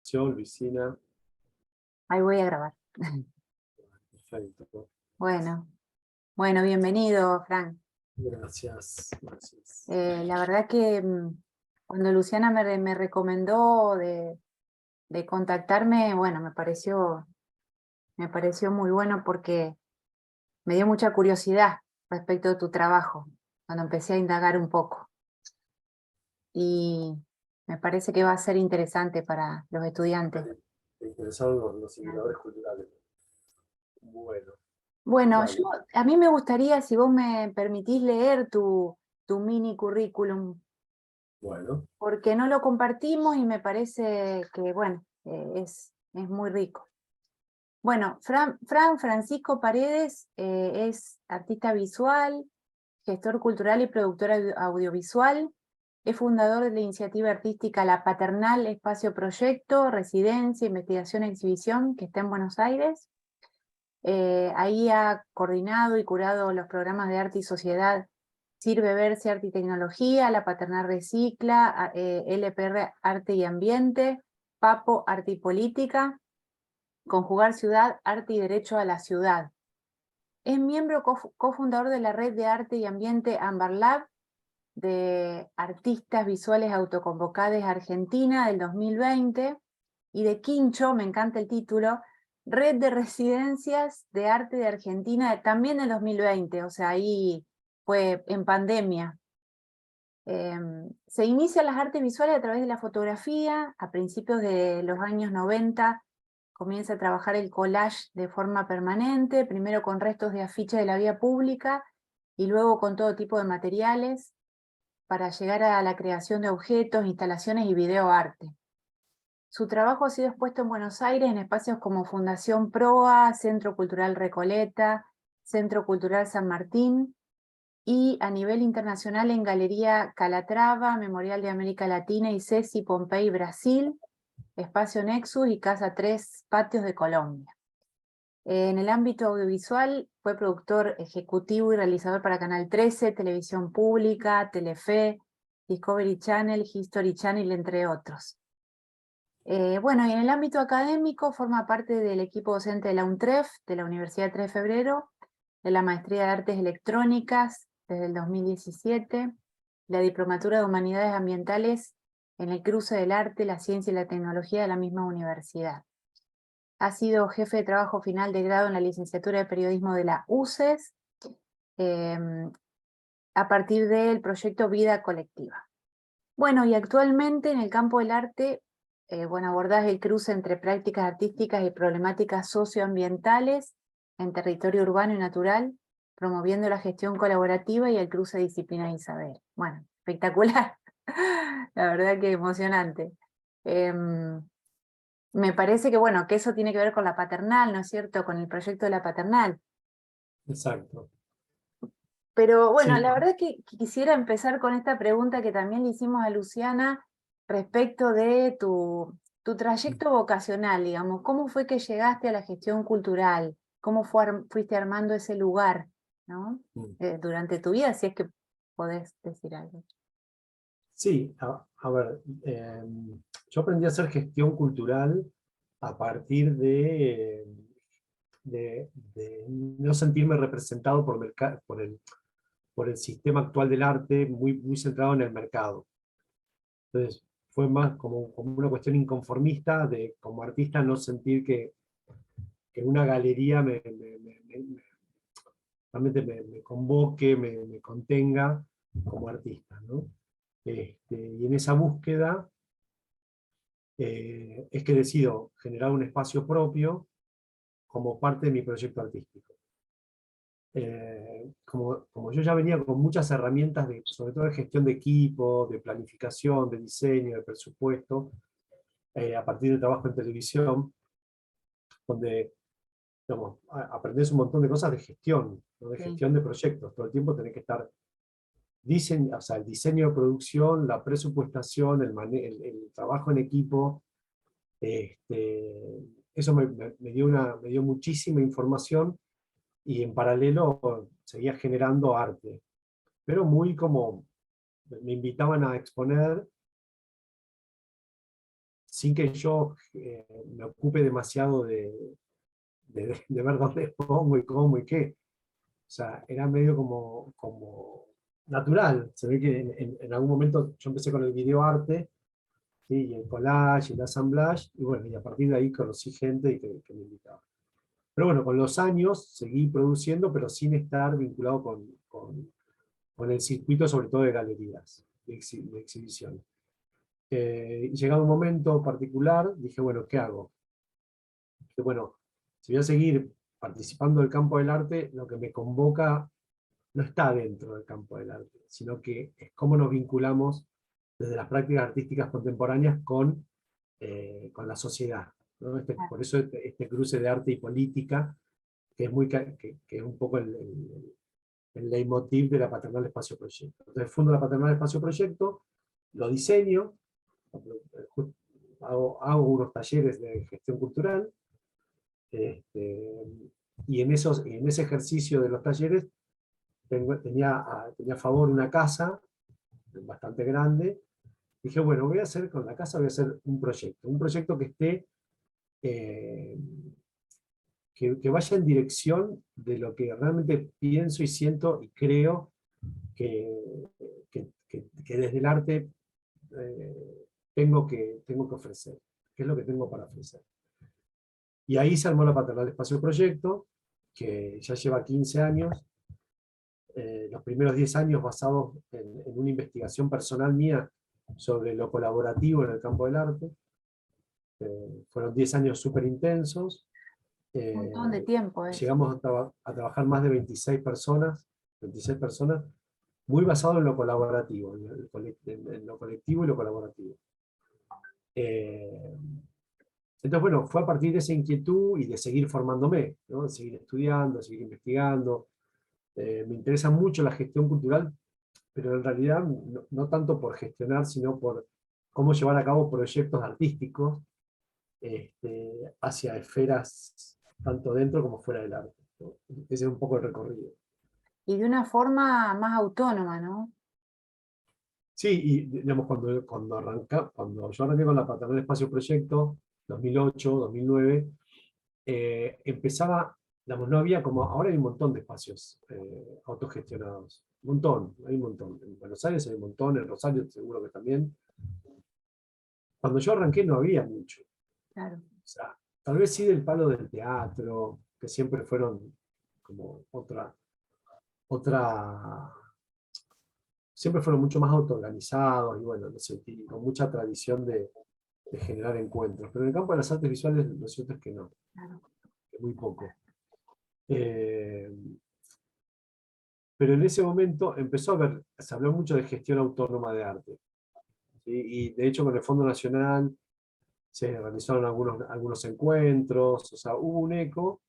Yo, Luisina, Ahí voy a grabar. perfecto. Bueno, bienvenido, Frank. Gracias, gracias. La verdad que cuando Luciana me recomendó de contactarme, bueno, me pareció muy bueno porque me dio mucha curiosidad respecto de tu trabajo, cuando empecé a indagar un poco. Y me parece que va a ser interesante para los estudiantes. Me interesaron los indicadores culturales. Bueno, Bueno, dale. a mí me gustaría, si vos me permitís leer tu mini currículum, Bueno, porque no lo compartimos y me parece que, bueno, es muy rico. Bueno, Francisco Paredes es artista visual, gestor cultural y productor audiovisual. Es fundador de la iniciativa artística La Paternal Espacio Proyecto, Residencia, Investigación y Exhibición, que está en Buenos Aires. Ahí ha coordinado y curado los programas de arte y sociedad Sirve Verse Arte y Tecnología, La Paternal Recicla, LPR Arte y Ambiente, Papo Arte y Política, Conjugar Ciudad, Arte y Derecho a la Ciudad. Es miembro cofundador de la Red de Arte y Ambiente Ambar Lab, de Artistas Visuales Autoconvocados Argentina del 2020, y de Quincho, me encanta el título, Red de Residencias de Arte de Argentina, también del 2020, o sea, ahí fue en pandemia. Se inicia las artes visuales a través de la fotografía. A principios de los años 90 comienza a trabajar el collage de forma permanente, primero con restos de afiches de la vía pública y luego con todo tipo de materiales, para llegar a la creación de objetos, instalaciones y videoarte. Su trabajo ha sido expuesto en Buenos Aires en espacios como Fundación Proa, Centro Cultural Recoleta, Centro Cultural San Martín, y a nivel internacional en Galería Calatrava, Memorial de América Latina y CECI Pompey Brasil, Espacio Nexus y Casa 3 Patios de Colombia. En el ámbito audiovisual fue productor ejecutivo y realizador para Canal 13, Televisión Pública, Telefe, Discovery Channel, History Channel, entre otros. Bueno, y en el ámbito académico forma parte del equipo docente de la UNTREF, de la Universidad 3 de Febrero, de la Maestría de Artes Electrónicas desde el 2017, la Diplomatura de Humanidades Ambientales en el cruce del arte, la ciencia y la tecnología de la misma universidad. Ha sido jefe de trabajo final de grado en la licenciatura de periodismo de la UCES, a partir del proyecto Vida Colectiva. Bueno, y actualmente en el campo del arte, abordás el cruce entre prácticas artísticas y problemáticas socioambientales en territorio urbano y natural, promoviendo la gestión colaborativa y el cruce de disciplinas y saber. Bueno, espectacular. La verdad que emocionante. Me parece que, bueno, que eso tiene que ver con la paternal, ¿no es cierto? Con el proyecto de la paternal. exacto. Pero bueno, Sí, la verdad que quisiera empezar con esta pregunta que también le hicimos a Luciana respecto de tu trayecto vocacional, digamos. ¿Cómo fue que llegaste a la gestión cultural? ¿Cómo fuiste armando ese lugar, ¿no? Durante tu vida, si es que podés decir algo. sí, a ver, yo aprendí a hacer gestión cultural a partir de no sentirme representado por el sistema actual del arte, muy centrado en el mercado. Entonces, fue más como una cuestión inconformista de, como artista, no sentir que una galería realmente me convoque, me contenga como artista, ¿no? Y en esa búsqueda es que decido generar un espacio propio como parte de mi proyecto artístico. Como yo ya venía con muchas herramientas, sobre todo de gestión de equipo, de planificación, de diseño, de presupuesto, a partir del trabajo en televisión, donde digamos, aprendes un montón de cosas de gestión, ¿no? De Sí, gestión de proyectos. Todo el tiempo tenés que estar o sea, el diseño de producción, la presupuestación, el trabajo en equipo. Eso me dio muchísima información y en paralelo seguía generando arte. Pero muy como me invitaban a exponer sin que yo me ocupe demasiado de ver dónde pongo y cómo y qué. O sea, era medio como natural. Se ve que en algún momento yo empecé con el videoarte, ¿sí? Y el collage, y el assemblage, y bueno, y a partir de ahí conocí gente y que me invitaba. Pero bueno, con los años seguí produciendo, pero sin estar vinculado con el circuito, sobre todo de galerías, de exhibición. Y llegado un momento particular, dije, bueno, ¿qué hago? Dije, bueno, si voy a seguir participando del campo del arte, lo que me convoca no está dentro del campo del arte, sino que es cómo nos vinculamos desde las prácticas artísticas contemporáneas con la sociedad, ¿no? Por eso este cruce de arte y política, que es, que es un poco el leitmotiv de la Paternal Espacio Proyecto. Entonces fundo la Paternal Espacio Proyecto, lo diseño, hago unos talleres de gestión cultural, y en ese ejercicio de los talleres tenía a favor una casa bastante grande. Dije, bueno, voy a hacer con la casa, voy a hacer un proyecto que esté, que vaya en dirección de lo que realmente pienso y siento y creo que, que desde el arte tengo que ofrecer, qué es lo que tengo para ofrecer. Y ahí se armó la Paternal Espacio Proyecto, que ya lleva 15 años, los primeros 10 años basados en una investigación personal mía sobre lo colaborativo en el campo del arte. Fueron 10 años súper intensos. Un montón de tiempo eso. Llegamos a trabajar más de 26 personas, muy basado en lo colaborativo, en lo colectivo y lo colaborativo. Entonces, bueno, fue a partir de esa inquietud y de seguir formándome, ¿no? De seguir estudiando, de seguir investigando. Me interesa mucho la gestión cultural, pero en realidad no tanto por gestionar, sino por cómo llevar a cabo proyectos artísticos hacia esferas tanto dentro como fuera del arte, ¿no? Ese es un poco el recorrido. Y de una forma más autónoma, ¿no? Sí, y digamos, cuando yo arranqué con la Paternal Espacio Proyecto, 2008, 2009, empezaba, digamos, no había como, ahora hay un montón de espacios autogestionados, un montón, hay un montón. En Buenos Aires hay un montón, en Rosario seguro que también. Cuando yo arranqué no había mucho. Claro. O sea, tal vez sí del palo del teatro, que siempre fueron como siempre fueron mucho más autoorganizados y bueno, no sé, y con mucha tradición de generar encuentros. Pero en el campo de las artes visuales lo cierto es que no, Claro. que muy poco. Eh, pero en ese momento se habló mucho de gestión autónoma de arte, ¿sí? Y de hecho con el Fondo Nacional se realizaron algunos encuentros, o sea, hubo un eco,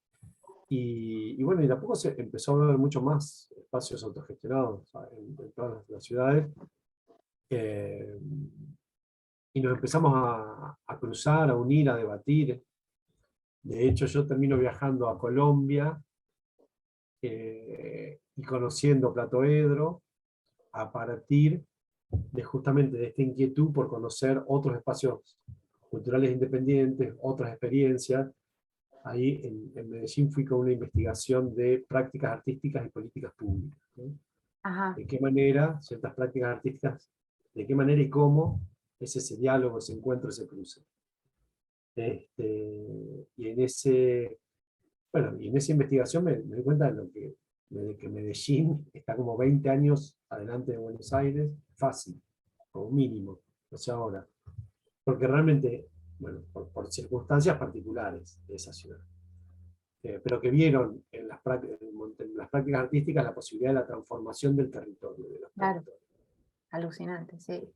y bueno, y de a poco se empezó a ver mucho más espacios autogestionados, o sea, en todas las ciudades, eh, y nos empezamos a cruzar, a unir, a debatir. De hecho, yo termino viajando a Colombia y conociendo Platoedro a partir de justamente de esta inquietud por conocer otros espacios culturales independientes, otras experiencias. Ahí en Medellín fui con una investigación de prácticas artísticas y políticas públicas, ¿no? Ajá. De qué manera ciertas prácticas artísticas, de qué manera y cómo es ese diálogo, ese encuentro, ese cruce. Y en esa investigación me di cuenta de que Medellín está como 20 años adelante de Buenos Aires, fácil, como mínimo, no sé ahora. Porque realmente, bueno, por circunstancias particulares de esa ciudad. Pero que vieron en en las prácticas artísticas la posibilidad de la transformación del territorio, de los Claro. territorios. Alucinante, sí.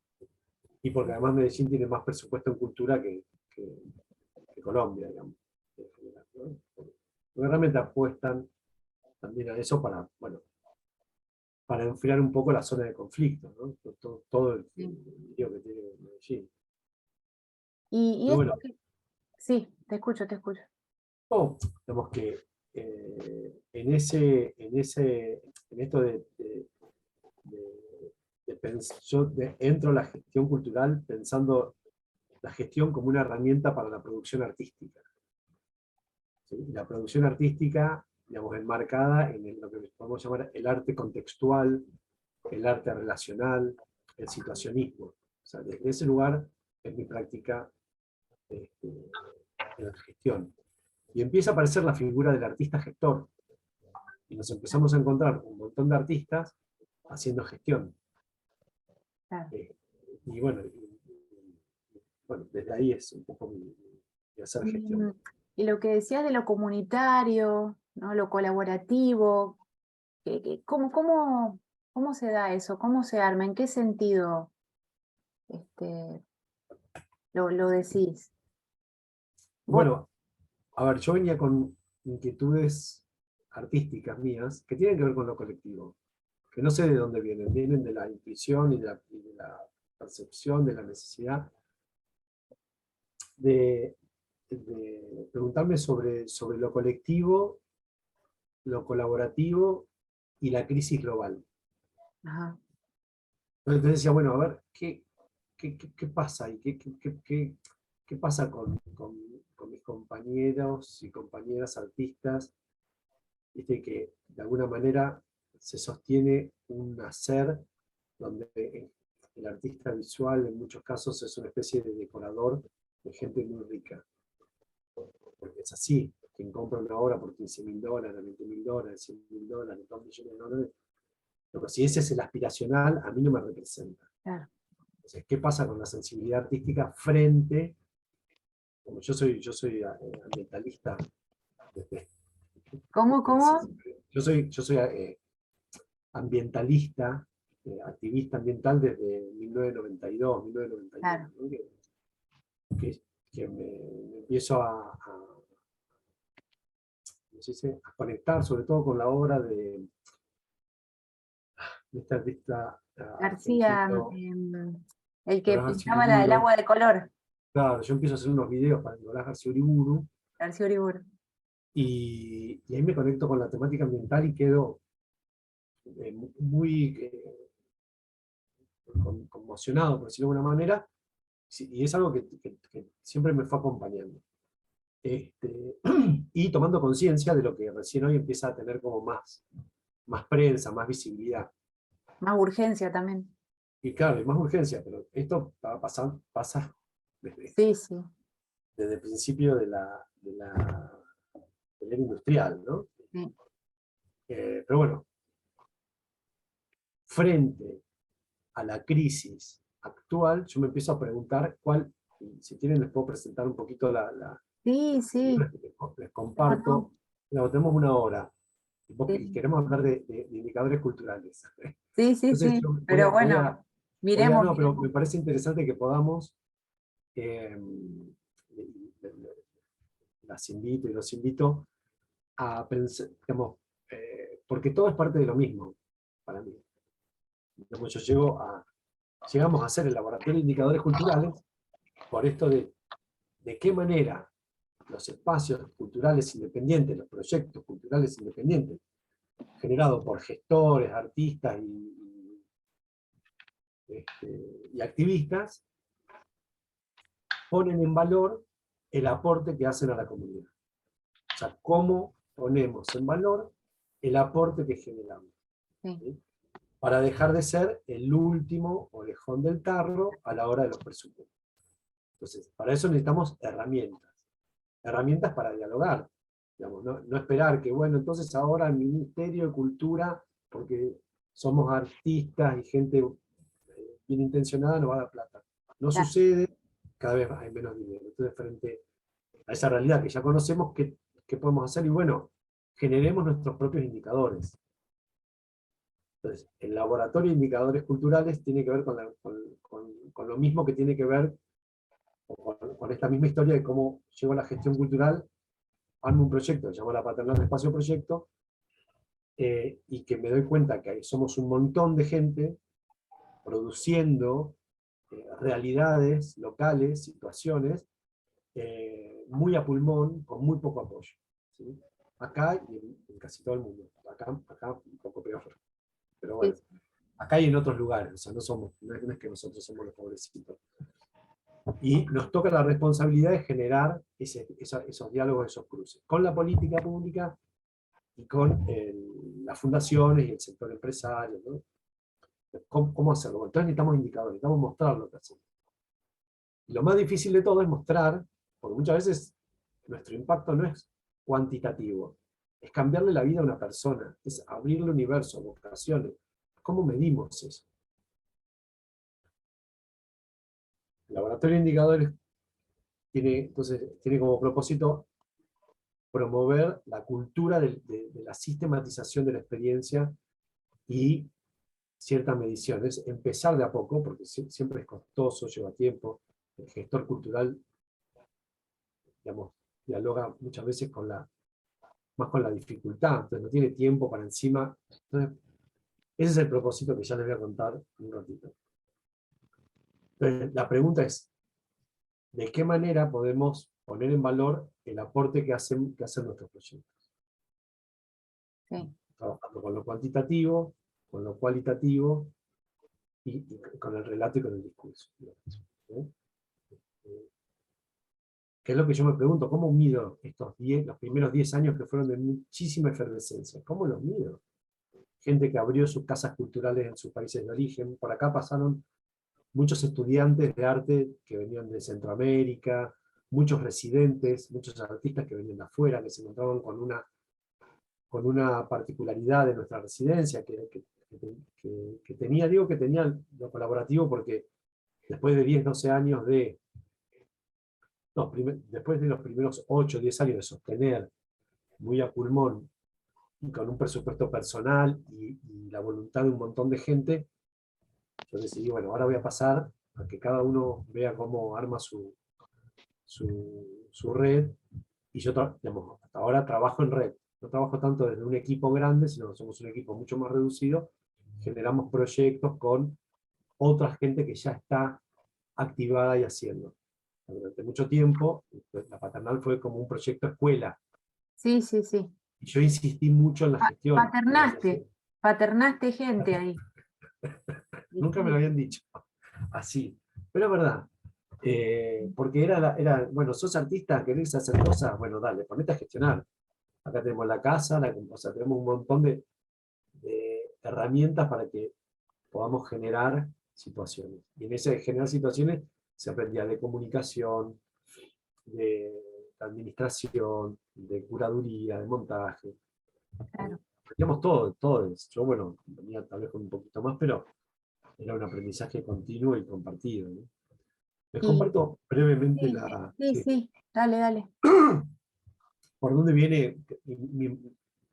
Y porque además Medellín tiene más presupuesto en cultura que Colombia, digamos, en general, ¿no? Porque realmente apuestan también a eso bueno, para enfriar un poco la zona de conflicto, ¿no? Todo el Sí. lío que tiene Medellín. Y Pero esto bueno, que... Sí, te escucho, te escucho. digamos que en esto yo entro a la gestión cultural pensando la gestión como una herramienta para la producción artística. ¿Sí? La producción artística, digamos, enmarcada en lo que podemos llamar el arte contextual, el arte relacional, el situacionismo. O sea, desde ese lugar es mi práctica en la gestión. Y empieza a aparecer la figura del artista gestor. Y nos empezamos a encontrar un montón de artistas haciendo gestión. Claro. Y bueno, bueno, desde ahí es un poco mi hacer gestión. Y lo que decías de lo comunitario, ¿no? Lo colaborativo, ¿cómo se da eso? ¿Cómo se arma? ¿En qué sentido lo decís? Vos- Bueno, a ver, yo venía con inquietudes artísticas mías que tienen que ver con lo colectivo, que no sé de dónde vienen, vienen de la intuición y de la percepción, de la necesidad de, de preguntarme sobre lo colectivo, lo colaborativo y la crisis global. Ajá, Entonces decía, bueno, a ver, ¿qué pasa? ¿Y qué pasa con mis compañeros y compañeras artistas? ¿Viste? Que de alguna manera se sostiene un hacer donde el artista visual en muchos casos es una especie de decorador de gente muy rica. Porque es así, quien compra una obra por $15.000, $20.000, $100.000, $2 millones, pero si ese es el aspiracional, a mí no me representa. claro. Entonces, ¿qué pasa con la sensibilidad artística frente, como yo soy ambientalista, desde, ¿Cómo? yo soy ambientalista, activista ambiental desde 1992, Claro. 1991, ¿no? que me empiezo ¿cómo se dice? A conectar sobre todo con la obra de este artista García, argentino, el que Nicolás García pintaba el Uriburu. agua de color, Claro, yo empiezo a hacer unos videos para Nicolás García Uriburu, García Uriburu. y ahí me conecto con la temática ambiental y quedo muy conmocionado, por decirlo de alguna manera, y es algo que siempre me fue acompañando. Y tomando conciencia de lo que recién hoy empieza a tener como más prensa, más visibilidad. Más urgencia también. Y claro, hay más urgencia, pero esto pasa desde, Sí, sí. desde el principio de la era industrial, ¿no? Sí. Pero bueno, frente a la crisis actual, yo me empiezo a preguntar si quieren les puedo presentar un poquito Sí, sí. les ¿Cómo no? comparto. Luego, tenemos una hora y Sí, queremos hablar de indicadores culturales. sí, sí, Entonces sí. yo Pero bueno, miremos, no, pero miremos. me parece interesante que podamos, eh, las invito y los invito a pensar, digamos, porque todo es parte de lo mismo para mí. Digamos, llegamos a hacer el laboratorio de indicadores culturales por esto de qué manera los espacios culturales independientes, los proyectos culturales independientes, generados por gestores, artistas y activistas, ponen en valor el aporte que hacen a la comunidad. O sea, cómo ponemos en valor el aporte que generamos. Sí. ¿Sí? Para dejar de ser el último orejón del tarro a la hora de los presupuestos. Entonces, para eso necesitamos herramientas para dialogar. Digamos, no esperar que, bueno, entonces ahora el Ministerio de Cultura, porque somos artistas y gente bien intencionada, nos va a dar plata. No Claro. sucede, cada vez hay menos dinero. Entonces, frente a esa realidad que ya conocemos, ¿qué podemos hacer? Y bueno, generemos nuestros propios indicadores. Entonces, el laboratorio de indicadores culturales tiene que ver con lo mismo que tiene que ver con esta misma historia de cómo llego a la gestión cultural, armo un proyecto que se llama La Paternal Espacio Proyecto, y que me doy cuenta que somos un montón de gente produciendo realidades locales, situaciones, muy a pulmón, con muy poco apoyo. ¿Sí? Acá y en casi todo el mundo. Acá un poco peor. Pero Sí, bueno, acá y en otros lugares. O sea, no es que nosotros somos los pobrecitos. Y nos toca la responsabilidad de generar esos diálogos, esos cruces, con la política pública y con las fundaciones y el sector empresario, ¿no? ¿Cómo hacerlo? Entonces necesitamos indicadores, necesitamos mostrar lo que hacemos. Y lo más difícil de todo es mostrar, porque muchas veces nuestro impacto no es cuantitativo, es cambiarle la vida a una persona, es abrirle universo, vocaciones. ¿Cómo medimos eso? El laboratorio de indicadores entonces, tiene como propósito promover la cultura de la sistematización de la experiencia y cierta medición. Es empezar de a poco, porque siempre es costoso, lleva tiempo. El gestor cultural, digamos, dialoga muchas veces más con la dificultad, entonces no tiene tiempo para encima. Entonces, ese es el propósito que ya les voy a contar en un ratito. Entonces, la pregunta es, ¿de qué manera podemos poner en valor el aporte que hacen nuestros proyectos? Sí. Trabajando con lo cuantitativo, con lo cualitativo, y con el relato y con el discurso. ¿Eh? Que es lo que yo me pregunto, ¿cómo mido los primeros 10 años que fueron de muchísima efervescencia? ¿Cómo los mido? Gente que abrió sus casas culturales en sus países de origen. Por acá pasaron muchos estudiantes de arte que venían de Centroamérica, muchos residentes, muchos artistas que venían de afuera, que se encontraban con una particularidad de nuestra residencia, que tenía, digo que tenía lo colaborativo porque después de 10, 12 años después de los primeros 8, 10 años de sostener muy a pulmón y con un presupuesto personal y la voluntad de un montón de gente, yo decidí, bueno, ahora voy a pasar a que cada uno vea cómo arma su red, y yo, digamos, hasta ahora trabajo en red. No trabajo tanto desde un equipo grande, sino que somos un equipo mucho más reducido, generamos proyectos con otra gente que ya está activada y haciendo. Durante mucho tiempo, la Paternal fue como un proyecto escuela, Sí, sí, sí. y yo insistí mucho en la gestión. Paternaste gente ahí. Nunca me lo habían dicho así, pero es verdad. Porque bueno, sos artista, querés hacer cosas, bueno, dale, ponete a gestionar. Acá tenemos la casa, o sea, tenemos un montón de herramientas para que podamos generar situaciones. Y en ese generar situaciones se aprendía de comunicación, de administración, de curaduría, de montaje. Claro. Aprendíamos todo. Yo, bueno, venía tal vez con un poquito más, pero era un aprendizaje continuo y compartido, ¿no? Les Y, comparto brevemente sí, sí, sí, sí, dale, dale. por dónde viene.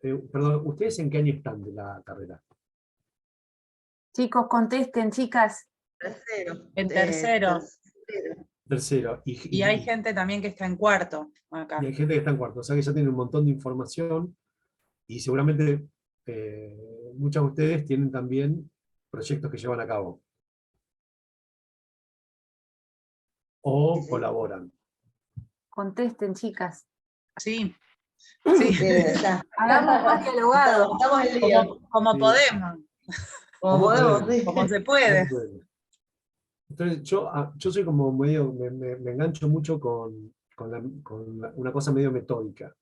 Perdón, ¿ustedes en qué año están de la carrera? Chicos, contesten, chicas. Tercero. En tercero. Tercero. Y hay gente también que está en cuarto acá. Y hay gente que está en cuarto, o sea que ya tienen un montón de información, y seguramente muchos de ustedes tienen también proyectos que llevan a cabo. O colaboran. Contesten, chicas. Sí, sí. Ya. Hagamos más dialogado. Estamos en lío. Como Sí. podemos, Como podemos, podemos? sí. como se puede. Entonces, yo soy como medio, me engancho mucho con una cosa medio metódica.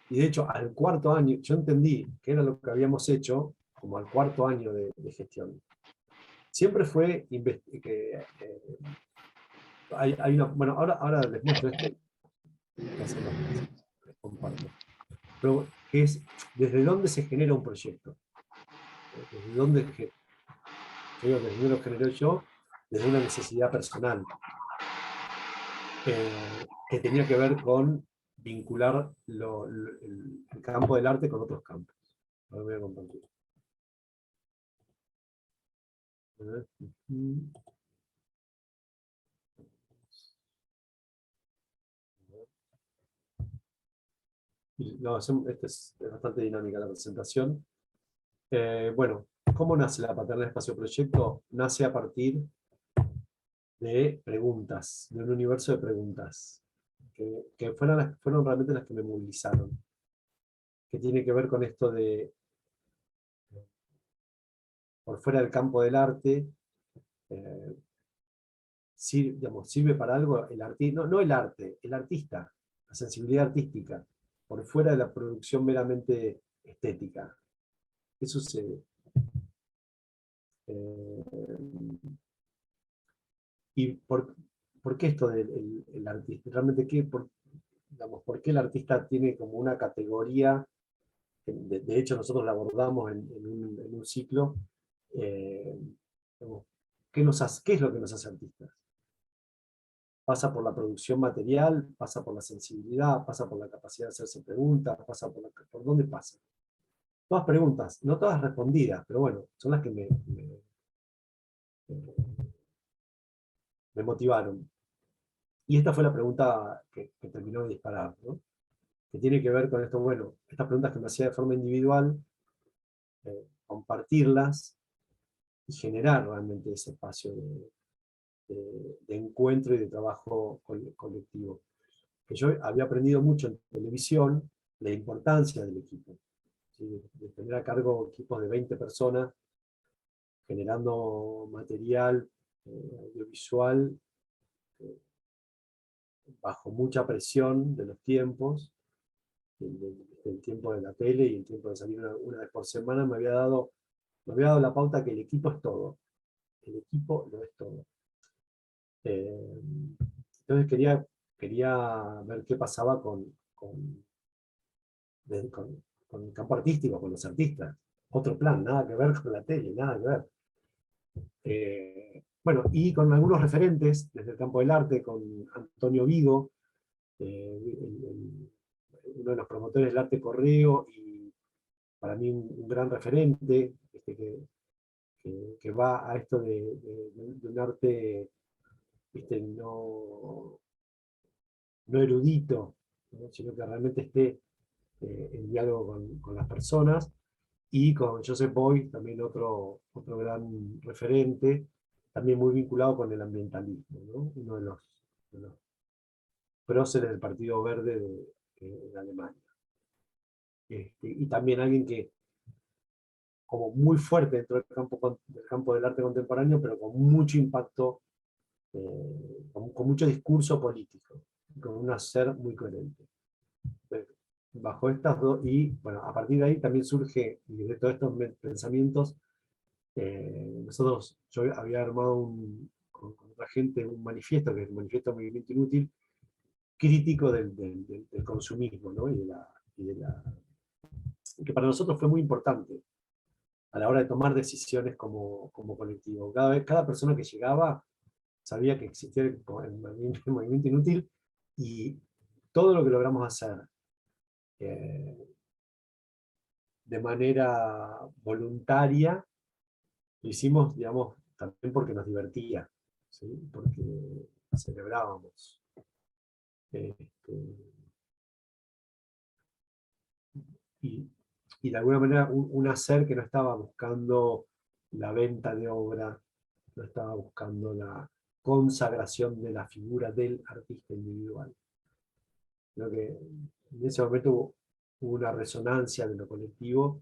Y de hecho, al cuarto año, yo entendí que era lo que habíamos hecho, como al cuarto año de gestión. Siempre fue bueno, ahora les muestro esto. Les comparto. Pero que es desde dónde se genera un proyecto. Desde dónde lo genero yo, desde una necesidad personal. Que tenía que ver con vincular el campo del arte con otros campos. Ahora voy a compartir. No, esta es bastante dinámica la presentación. Bueno, ¿cómo nace la Paternal Espacio Proyecto? Nace a partir de preguntas, de un universo de preguntas, que fueron realmente las que me movilizaron, que tiene que ver con esto de, por fuera del campo del arte, sirve para algo el artista, no el arte, el artista, la sensibilidad artística, por fuera de la producción meramente estética. Eso se... ¿Y por qué esto del el artista? Realmente, ¿por qué el artista tiene como una categoría? De hecho, nosotros la abordamos en un ciclo. Digamos, ¿qué es lo que nos hace artistas? Pasa por la producción material, pasa por la sensibilidad, pasa por la capacidad de hacerse preguntas, pasa ¿por dónde pasa? Todas preguntas, no todas respondidas, pero bueno, son las que me motivaron. Y esta fue la pregunta que terminó de disparar, ¿no? Que tiene que ver con esto, bueno, estas preguntas que me hacía de forma individual, compartirlas y generar realmente ese espacio de encuentro y de trabajo colectivo. Que yo había aprendido mucho en televisión la importancia del equipo, ¿sí? De tener a cargo equipos de 20 personas generando material audiovisual bajo mucha presión de los tiempos, el tiempo de la tele y el tiempo de salir una vez por semana, me había dado la pauta que el equipo es todo. El equipo lo es todo. Entonces quería ver qué pasaba con el campo artístico, con los artistas. Otro plan, nada que ver con la tele, nada que ver. Bueno, y con algunos referentes desde el campo del arte, con Antonio Vigo, uno de los promotores del arte correo, y para mí un gran referente, que va a esto de un arte no erudito, ¿no? Sino que realmente esté en diálogo con las personas, y con Joseph Beuys, también otro gran referente, también muy vinculado con el ambientalismo, ¿no? Uno de los próceres del Partido Verde de Alemania. Y también alguien que, como muy fuerte dentro del campo del arte contemporáneo, pero con mucho impacto, con mucho discurso político, con un hacer muy coherente. Bajo estas dos, y bueno, a partir de ahí también surge, y de todos estos pensamientos, yo había armado con otra gente un manifiesto, que es el Manifiesto Movimiento Inútil, crítico del consumismo, ¿no? Que para nosotros fue muy importante a la hora de tomar decisiones como colectivo. Cada persona que llegaba sabía que existía el movimiento inútil, y todo lo que logramos hacer de manera voluntaria lo hicimos, digamos, también porque nos divertía, ¿sí? Porque celebrábamos. Y de alguna manera un hacer que no estaba buscando la venta de obra, no estaba buscando la consagración de la figura del artista individual. Creo que en ese momento hubo una resonancia de lo colectivo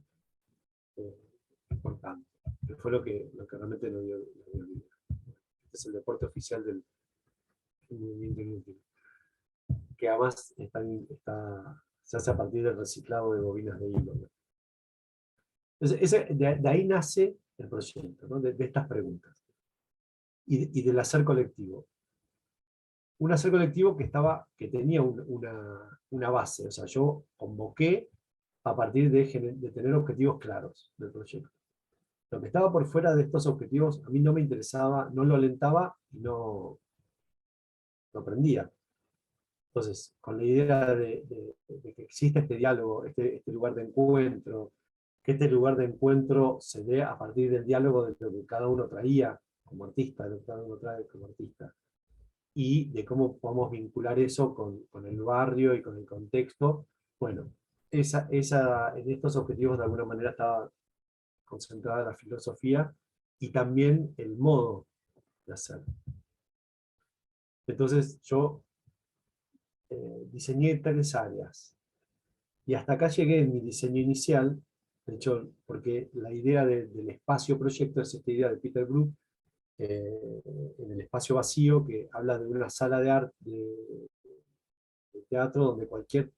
importante, que fue lo que realmente nos dio vida. Este es el deporte oficial del movimiento inútil, que además se hace a partir del reciclado de bobinas de hilo, ¿no? Entonces, de ahí nace el proyecto, ¿no? de estas preguntas. Y del hacer colectivo. Un hacer colectivo que tenía una base. O sea, yo convoqué a partir de tener objetivos claros del proyecto. Lo que estaba por fuera de estos objetivos a mí no me interesaba, no lo alentaba y no prendía. Entonces, con la idea de que existe este diálogo, este lugar de encuentro, que este lugar de encuentro se dé a partir del diálogo de lo que cada uno traía como artista, de lo que cada uno trae como artista, y de cómo podemos vincular eso con el barrio y con el contexto. Bueno, en estos objetivos de alguna manera estaba concentrada la filosofía y también el modo de hacer. Entonces yo diseñé 3 áreas, y hasta acá llegué en mi diseño inicial, de hecho, porque la idea del espacio proyecto es esta idea de Peter Brook, en el espacio vacío, que habla de una sala de arte, de teatro, donde cualquier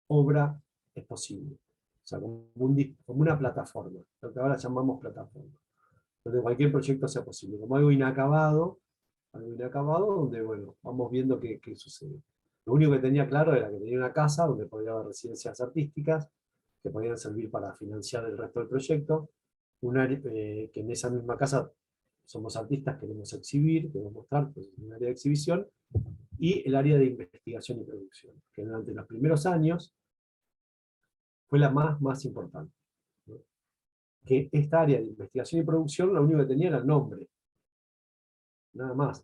obra es posible. O sea, como una plataforma, lo que ahora llamamos plataforma, donde cualquier proyecto sea posible, como algo inacabado donde, bueno, vamos viendo qué sucede. Lo único que tenía claro era que tenía una casa donde podía haber residencias artísticas, que podían servir para financiar el resto del proyecto, que en esa misma casa somos artistas, queremos exhibir, queremos mostrar, pues, un área de exhibición, y el área de investigación y producción, que durante los primeros años fue la más importante. ¿No? Que esta área de investigación y producción lo único que tenía era el nombre, nada más.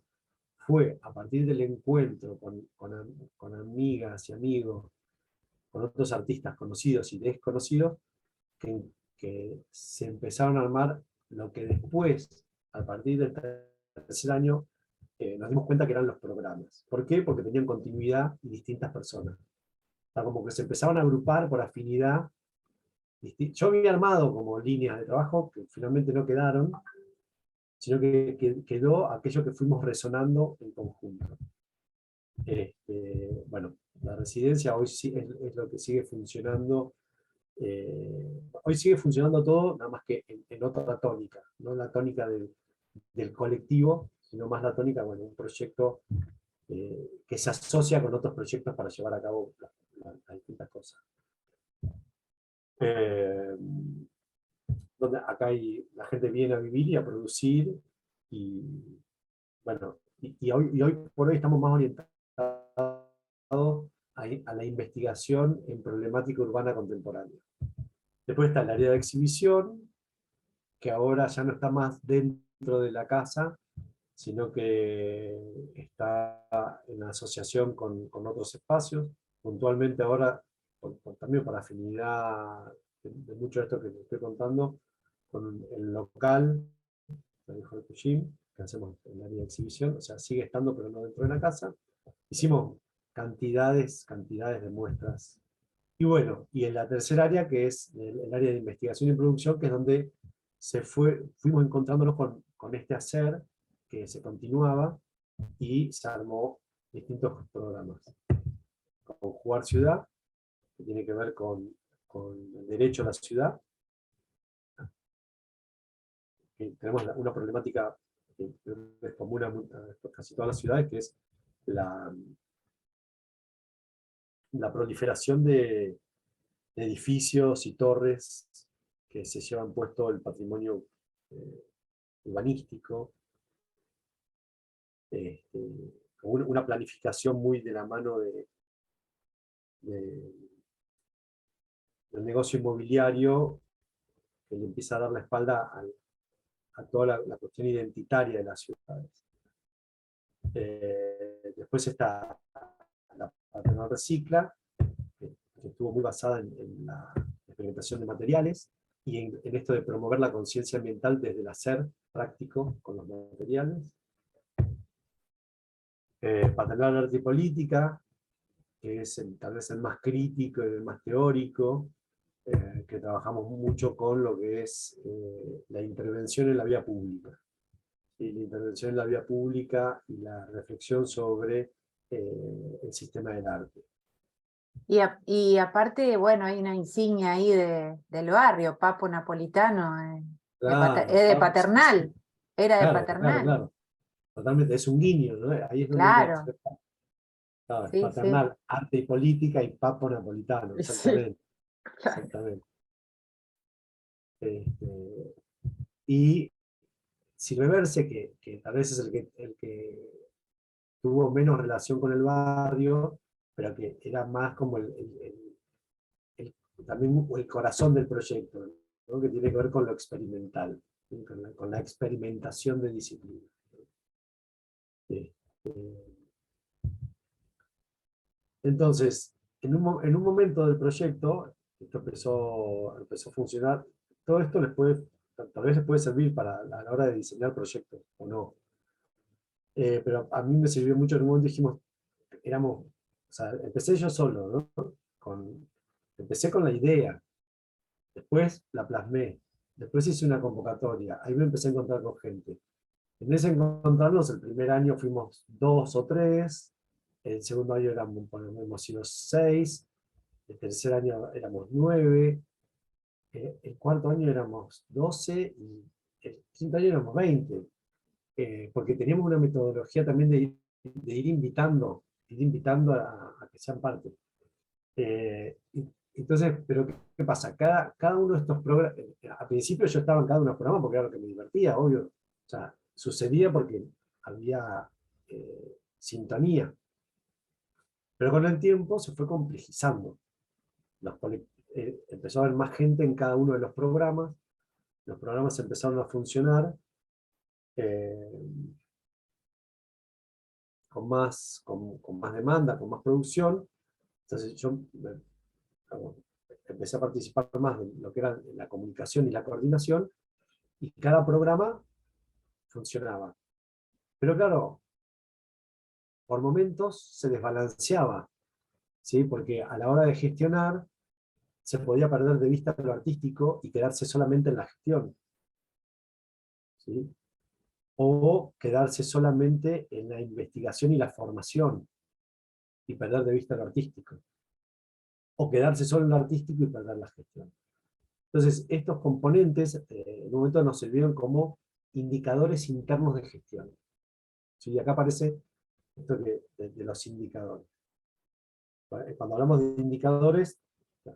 Fue a partir del encuentro con amigas y amigos, con otros artistas conocidos y desconocidos, que se empezaron a armar lo que después, a partir del tercer año, nos dimos cuenta que eran los programas. ¿Por qué? Porque tenían continuidad y distintas personas. O sea, como que se empezaban a agrupar por afinidad. Yo había armado como líneas de trabajo que finalmente no quedaron, sino que quedó aquello que fuimos resonando en conjunto. Bueno, la residencia hoy sí es lo que sigue funcionando. Hoy sigue funcionando todo, nada más que en otra tónica, no la tónica del colectivo, sino más la tónica, bueno, un proyecto que se asocia con otros proyectos para llevar a cabo las distintas cosas. Donde acá la gente viene a vivir y a producir, y bueno, y hoy por hoy estamos más orientados a la investigación en problemática urbana contemporánea. Después está el área de exhibición, que ahora ya no está más dentro de la casa, sino que está en asociación con otros espacios. Puntualmente ahora, también por afinidad de mucho de esto que te estoy contando, con el local, el Jorge Gym, que hacemos en el área de exhibición, o sea, sigue estando pero no dentro de la casa. Hicimos cantidades de muestras. Y bueno, y en la tercera área, que es el área de investigación y producción, que es donde fuimos encontrándonos con este hacer que se continuaba, y se armó distintos programas. Con Jugar Ciudad, que tiene que ver con el derecho a la ciudad. Que tenemos una problemática que es común a casi todas las ciudades, que es la proliferación de edificios y torres que se llevan puesto el patrimonio urbanístico, con una planificación muy de la mano del negocio inmobiliario, que le empieza a dar la espalda a toda la cuestión identitaria de las ciudades. Después está la Patronal Recicla, que estuvo muy basada en la experimentación de materiales, y en esto de promover la conciencia ambiental desde el hacer práctico con los materiales. Patronal Arte y Política, que es tal vez el más crítico y el más teórico, que trabajamos mucho con lo que es la intervención en la vía pública. Y la intervención en la vía pública y la reflexión sobre el sistema del arte. Y aparte, bueno, hay una insignia ahí del barrio, Papo Napolitano, Claro, es de sí, Paternal, sí. era de Claro, Paternal, claro. Totalmente, es un guiño, ¿no? Ahí es donde entra. claro, Claro, es sí, sí, Paternal, arte y política, y Papo Napolitano, sí, exactamente. claro. Exactamente. Y sirve verse que tal vez es el que tuvo menos relación con el barrio, pero que era más como también el corazón del proyecto, ¿no? Que tiene que ver con lo experimental, ¿sí? Con la experimentación de disciplina. Entonces, en un momento del proyecto, esto empezó a funcionar, todo esto tal vez les puede servir para a la hora de diseñar proyectos, o no. Pero a mí me sirvió mucho. En un momento dijimos, o sea, empecé yo solo, ¿no? Empecé con la idea, después la plasmé, después hice una convocatoria, ahí me empecé a encontrar con gente. En ese encontrarnos, el primer año fuimos 2 o 3, el segundo año hemos sido 6, el tercer año éramos 9, el cuarto año éramos 12 y el quinto año éramos 20, porque teníamos una metodología también de ir invitando a que sean parte. Entonces, pero ¿qué pasa? Cada uno de estos programas, al principio yo estaba en cada uno de los programas porque era lo que me divertía, obvio. O sea, sucedía porque había sintonía. Pero con el tiempo se fue complejizando. Empezó a haber más gente en cada uno de los programas empezaron a funcionar eh, con más demanda, con más producción. Entonces yo como, empecé a participar más de lo que era la comunicación y la coordinación, y cada programa funcionaba. Pero claro, por momentos se desbalanceaba, ¿sí? Porque a la hora de gestionar se podía perder de vista lo artístico y quedarse solamente en la gestión, ¿sí? O quedarse solamente en la investigación y la formación y perder de vista lo artístico. O quedarse solo en lo artístico y perder la gestión. Entonces, estos componentes en un momento nos sirvieron como indicadores internos de gestión. ¿Sí? Y acá aparece esto de los indicadores. Cuando hablamos de indicadores,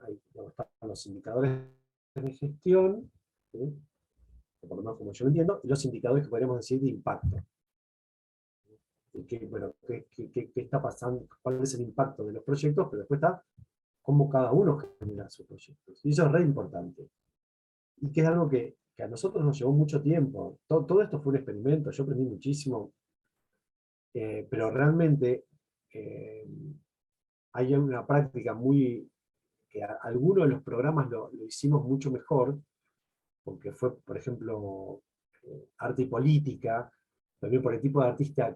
ahí están los indicadores de gestión, ¿sí? Por lo menos como yo lo entiendo, y los indicadores que podríamos decir de impacto. Bueno, ¿qué está pasando? ¿Cuál es el impacto de los proyectos? Pero después está cómo cada uno genera sus proyectos. Y eso es re importante. Y que es algo que a nosotros nos llevó mucho tiempo. Todo esto fue un experimento, yo aprendí muchísimo, pero realmente eh, hay una práctica que algunos de los programas lo hicimos mucho mejor, porque fue, por ejemplo, arte y política, también por el tipo de artista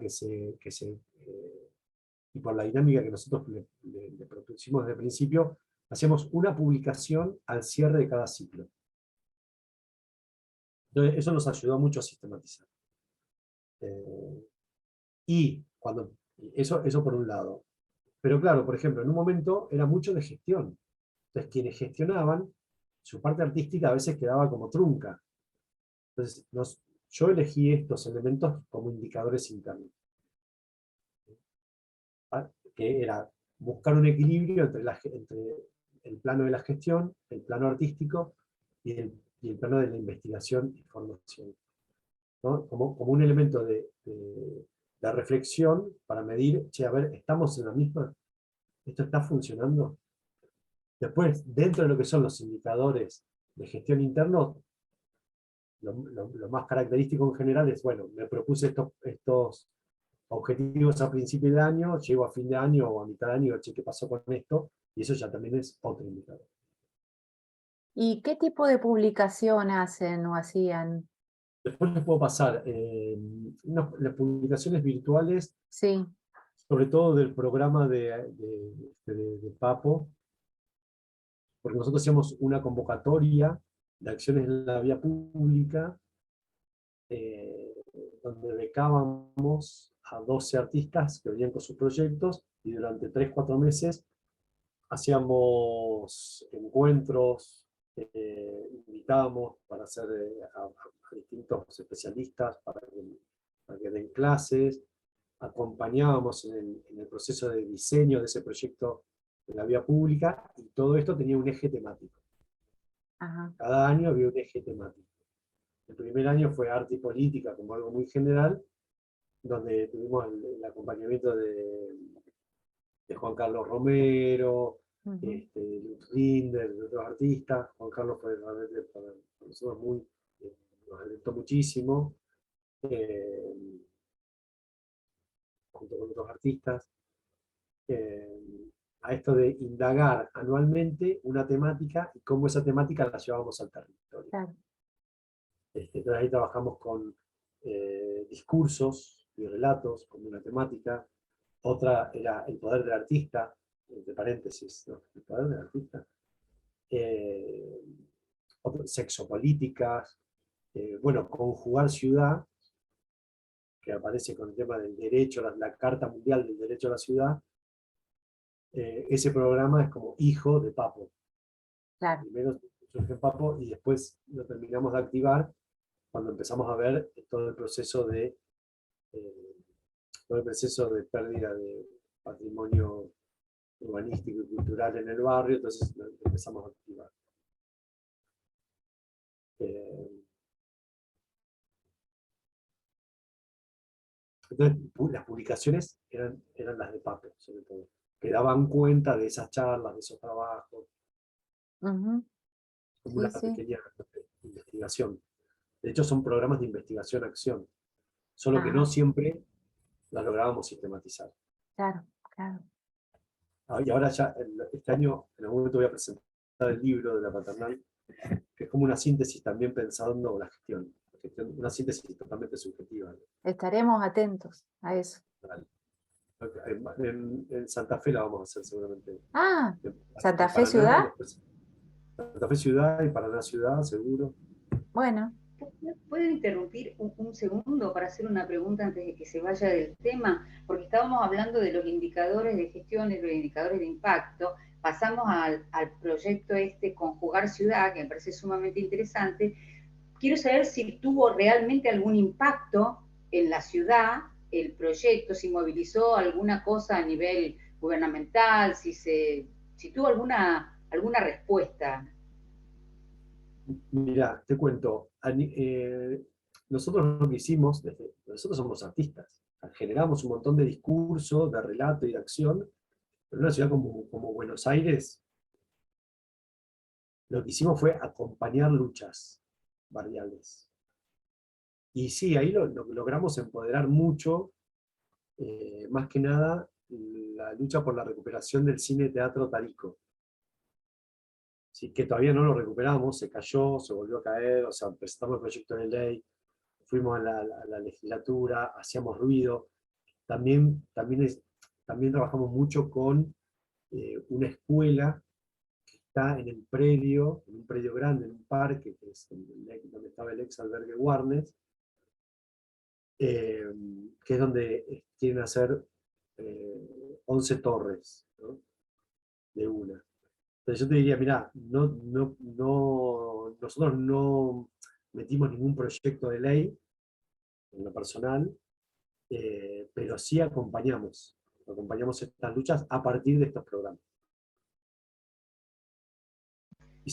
y por la dinámica que nosotros le propusimos desde el principio, hacemos una publicación al cierre de cada ciclo. Entonces, eso nos ayudó mucho a sistematizar. Y cuando, eso por un lado. Pero claro, por ejemplo, en un momento era mucho de gestión. Entonces, quienes gestionaban, su parte artística a veces quedaba como trunca. Entonces, yo elegí estos elementos como indicadores internos. ¿Ah? Que era buscar un equilibrio entre el plano de la gestión, el plano artístico y el plano de la investigación y formación, ¿no? Como un elemento de reflexión para medir, che, a ver, ¿estamos en la misma? ¿Esto está funcionando? Después, dentro de lo que son los indicadores de gestión interno, lo más característico en general es, bueno, me propuse estos objetivos a principio de año, llego a fin de año o a mitad de año, che, ¿qué pasó con esto? Y eso ya también es otro indicador. ¿Y qué tipo de publicación hacen o hacían? Después les puedo pasar las publicaciones virtuales, Sí, sobre todo del programa de Papo, porque nosotros hacíamos una convocatoria de acciones en la vía pública, eh, donde becábamos a 12 artistas que venían con sus proyectos, y durante 3 o 4 meses hacíamos encuentros, invitábamos para hacer a distintos especialistas para que den clases, acompañábamos en el proceso de diseño de ese proyecto de la vía pública, y todo esto tenía un eje temático. ajá. Cada año había un eje temático. El primer año fue arte y política como algo muy general, donde tuvimos acompañamiento de Juan Carlos Romero, Ujú. Lutz Linder, de otros artistas. Juan Carlos fue realmente para nosotros nos alentó muchísimo, eh, junto con otros artistas, a esto de indagar anualmente una temática y cómo esa temática la llevamos al territorio. Claro. Entonces ahí trabajamos con discursos y relatos como una temática. Otra era el poder del artista, entre paréntesis, ¿no? El poder del artista. Eh, Sexopolíticas, bueno, conjugar ciudad que aparece con el tema del derecho, la Carta Mundial del Derecho a la Ciudad, ese programa es como hijo de Papo. Claro. Primero surge Papo y después lo terminamos de activar cuando empezamos a ver todo el proceso de pérdida de patrimonio urbanístico y cultural en el barrio, entonces lo empezamos a activar. Entonces, las publicaciones eran las de Papo, sobre todo, que daban cuenta de esas charlas, de esos trabajos, Ujú. como Sí, una sí. pequeña investigación. De hecho, son programas de investigación-acción, solo que no Ah, siempre las lográbamos sistematizar. claro, claro. Y ahora ya, este año, en algún momento voy a presentar el libro de la paternal, que es como una síntesis también pensando la gestión, una síntesis totalmente subjetiva. Estaremos atentos a eso. En Santa Fe la vamos a hacer seguramente. Ah, Santa En Fe Paraná, y Ciudad. después Santa Fe Ciudad y Paraná Ciudad, seguro. Bueno, ¿Puedo interrumpir un segundo para hacer una pregunta antes de que se vaya del tema? Porque estábamos hablando de los indicadores de gestión y los indicadores de impacto. Pasamos al proyecto Conjugar Ciudad, que me parece sumamente interesante. Quiero saber si tuvo realmente algún impacto en la ciudad el proyecto, si movilizó alguna cosa a nivel gubernamental, si tuvo alguna respuesta. Mira, te cuento, nosotros lo que hicimos, nosotros somos artistas, generamos un montón de discurso, de relato y de acción, pero en una ciudad como Buenos Aires, lo que hicimos fue acompañar luchas barriales. Y sí, ahí logramos empoderar mucho, más que nada, la lucha por la recuperación del cine-teatro Tarico. Sí, que todavía no lo recuperamos, se cayó, se volvió a caer, o sea, presentamos el proyecto de ley, fuimos a la legislatura, hacíamos ruido. También trabajamos mucho con una escuela que está en el predio, en un predio grande, en un parque, que es donde estaba el ex albergue Warnes, que es donde quieren hacer 11 torres, ¿no? De una. Entonces yo te diría, mira, nosotros no metimos ningún proyecto de ley en lo personal, pero sí acompañamos estas luchas a partir de estos programas.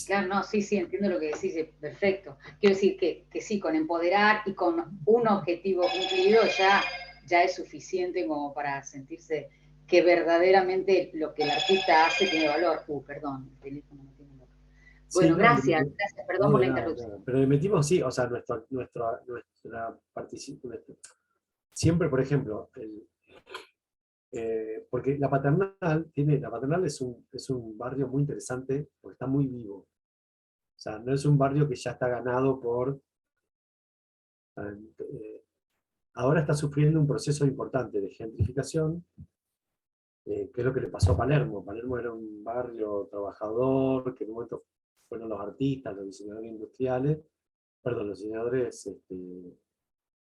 Claro, no, sí, entiendo lo que decís, perfecto. Quiero decir que sí, con empoderar y con un objetivo cumplido ya es suficiente como para sentirse que verdaderamente lo que el artista hace tiene valor. Perdón, el teléfono no tiene valor. Sí, Bueno, no, gracias, perdón por la interrupción. nada. Pero le metimos, sí, o sea, siempre, por ejemplo, porque la paternal es un barrio muy interesante porque está muy vivo. O sea, no es un barrio que ya está ganado por... ahora está sufriendo un proceso importante de gentrificación, que es lo que le pasó a Palermo. Palermo era un barrio trabajador, que en un momento fueron los artistas, los diseñadores industriales, perdón, los diseñadores,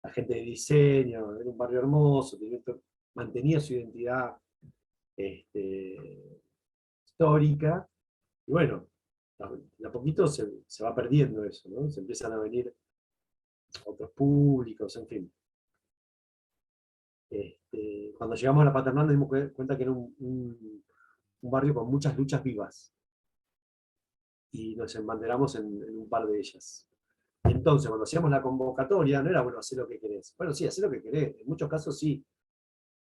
la gente de diseño, era un barrio hermoso, mantenía su identidad histórica, y bueno, de a poquito se va perdiendo eso, ¿no? Se empiezan a venir otros públicos, en fin. Cuando llegamos a la Paternal nos dimos cuenta que era un barrio con muchas luchas vivas, y nos embanderamos en un par de ellas. Y entonces, cuando hacíamos la convocatoria, no era, bueno, hacer lo que querés. Bueno, sí, hacer lo que querés. En muchos casos sí,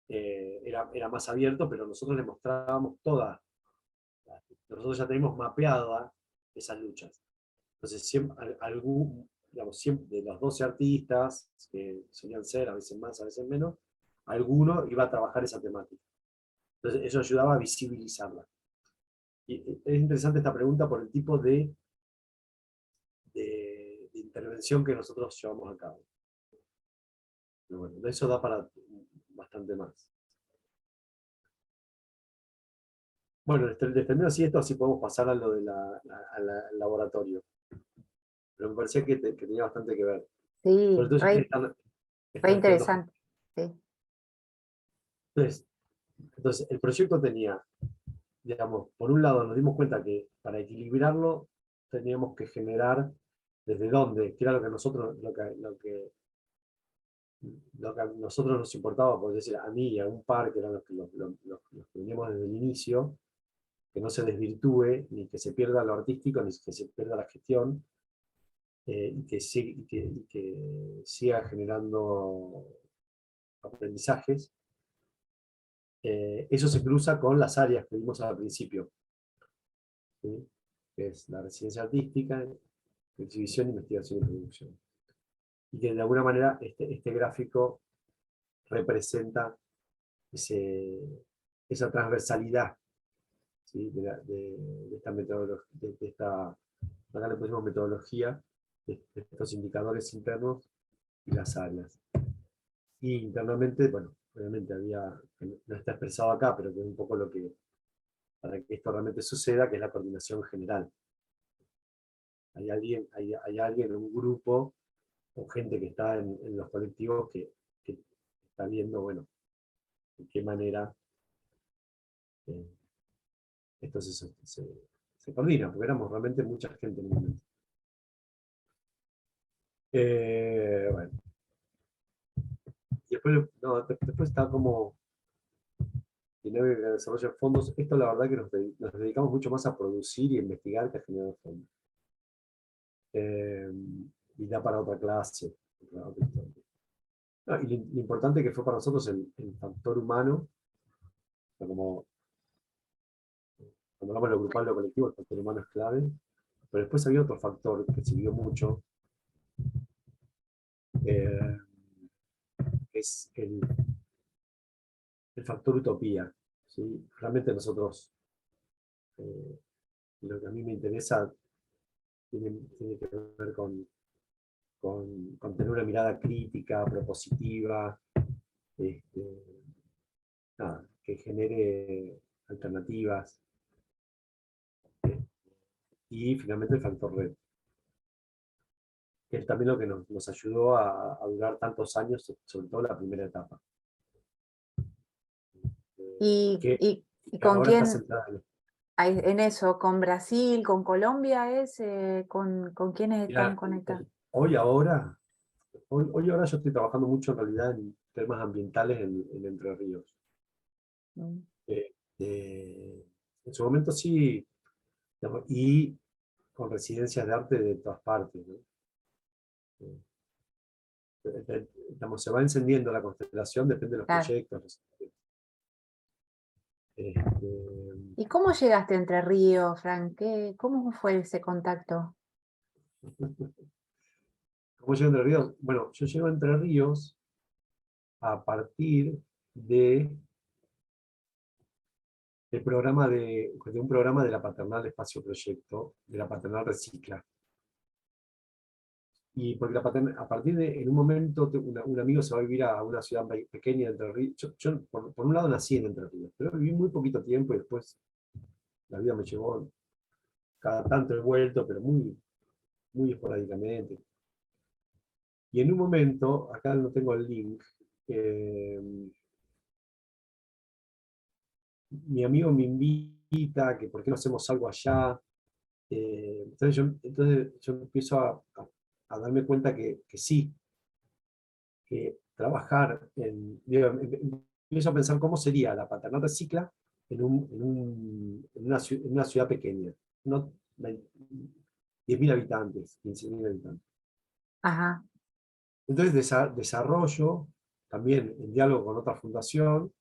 era más abierto, pero nosotros le mostrábamos todas. Nosotros ya tenemos mapeadas esas luchas. Entonces, siempre, de los 12 artistas, que solían ser, a veces más, a veces menos, alguno iba a trabajar esa temática. Entonces, eso ayudaba a visibilizarla. Y es interesante esta pregunta por el tipo de intervención que nosotros llevamos a cabo. Pero bueno, eso da para bastante más. Bueno, defendiendo así esto, así podemos pasar a lo de al laboratorio. Pero me parecía que tenía bastante que ver. sí, Sobre todo si re están re estudiando interesante. Sí. Entonces, el proyecto tenía, digamos, por un lado nos dimos cuenta que para equilibrarlo teníamos que generar desde dónde, que era lo que nosotros, lo que a nosotros nos importaba, por decir, a mí y a un par, que eran los que veníamos desde el inicio, que no se desvirtúe, ni que se pierda lo artístico, ni que se pierda la gestión, y que siga generando aprendizajes. Eso se cruza con las áreas que vimos al principio, ¿sí? Que es la residencia artística, exhibición, investigación y producción. Y que de alguna manera este gráfico representa esa transversalidad, ¿sí? de esta metodología, acá le pusimos metodología, de estos indicadores internos y las áreas. Y internamente, bueno, obviamente no está expresado acá, pero que es un poco lo que, para que esto realmente suceda, que es la coordinación general. Hay alguien, un grupo, o gente que está en los colectivos que está viendo, bueno, de qué manera esto se coordina, porque éramos realmente mucha gente en un momento. Bueno. Y después está como dinámica de desarrollo de fondos. Esto la verdad que nos dedicamos mucho más a producir y investigar que a generar fondos. Y da para otra clase. Otra historia. No, y lo importante que fue para nosotros el factor humano, o sea, como cuando hablamos de lo grupal, lo colectivo, el factor humano es clave, pero después había otro factor que sirvió mucho, que es el factor utopía, ¿sí? Realmente nosotros, lo que a mí me interesa tiene que ver con tener una mirada crítica, propositiva, nada, que genere alternativas, y finalmente el factor red, que es también lo que nos ayudó a durar tantos años, sobre todo la primera etapa. ¿Y, Que y con ahora está quién? centrada En eso, ¿con Brasil, con Colombia con quiénes están Mira, conectados? hoy ahora yo estoy trabajando mucho en realidad en temas ambientales en Entre Ríos. Mm. En su momento sí, digamos, y con residencias de arte de todas partes, ¿no? Digamos, se va encendiendo la constelación, depende de los Claro. proyectos. ¿Y cómo llegaste a Entre Ríos, Frank? ¿Cómo fue ese contacto? ¿Cómo llego a Entre Ríos? Bueno, yo llego a Entre Ríos a partir de un programa de la Paternal Espacio Proyecto, de la Paternal Recicla. Y porque a partir de, en un momento, un amigo se va a vivir a una ciudad pequeña de Entre Ríos. Yo por un lado nací en Entre Ríos, pero viví muy poquito tiempo y después la vida me llevó cada tanto he vuelto, pero muy, muy esporádicamente. Y en un momento, acá no tengo el link, mi amigo me invita, que por qué no hacemos algo allá. Entonces yo empiezo a darme cuenta que sí, que trabajar empiezo a pensar cómo sería la Paternal Recicla en una ciudad pequeña, no 10.000 habitantes, 15.000 habitantes. Ajá, Entonces desarrollo, también en diálogo con otra fundación,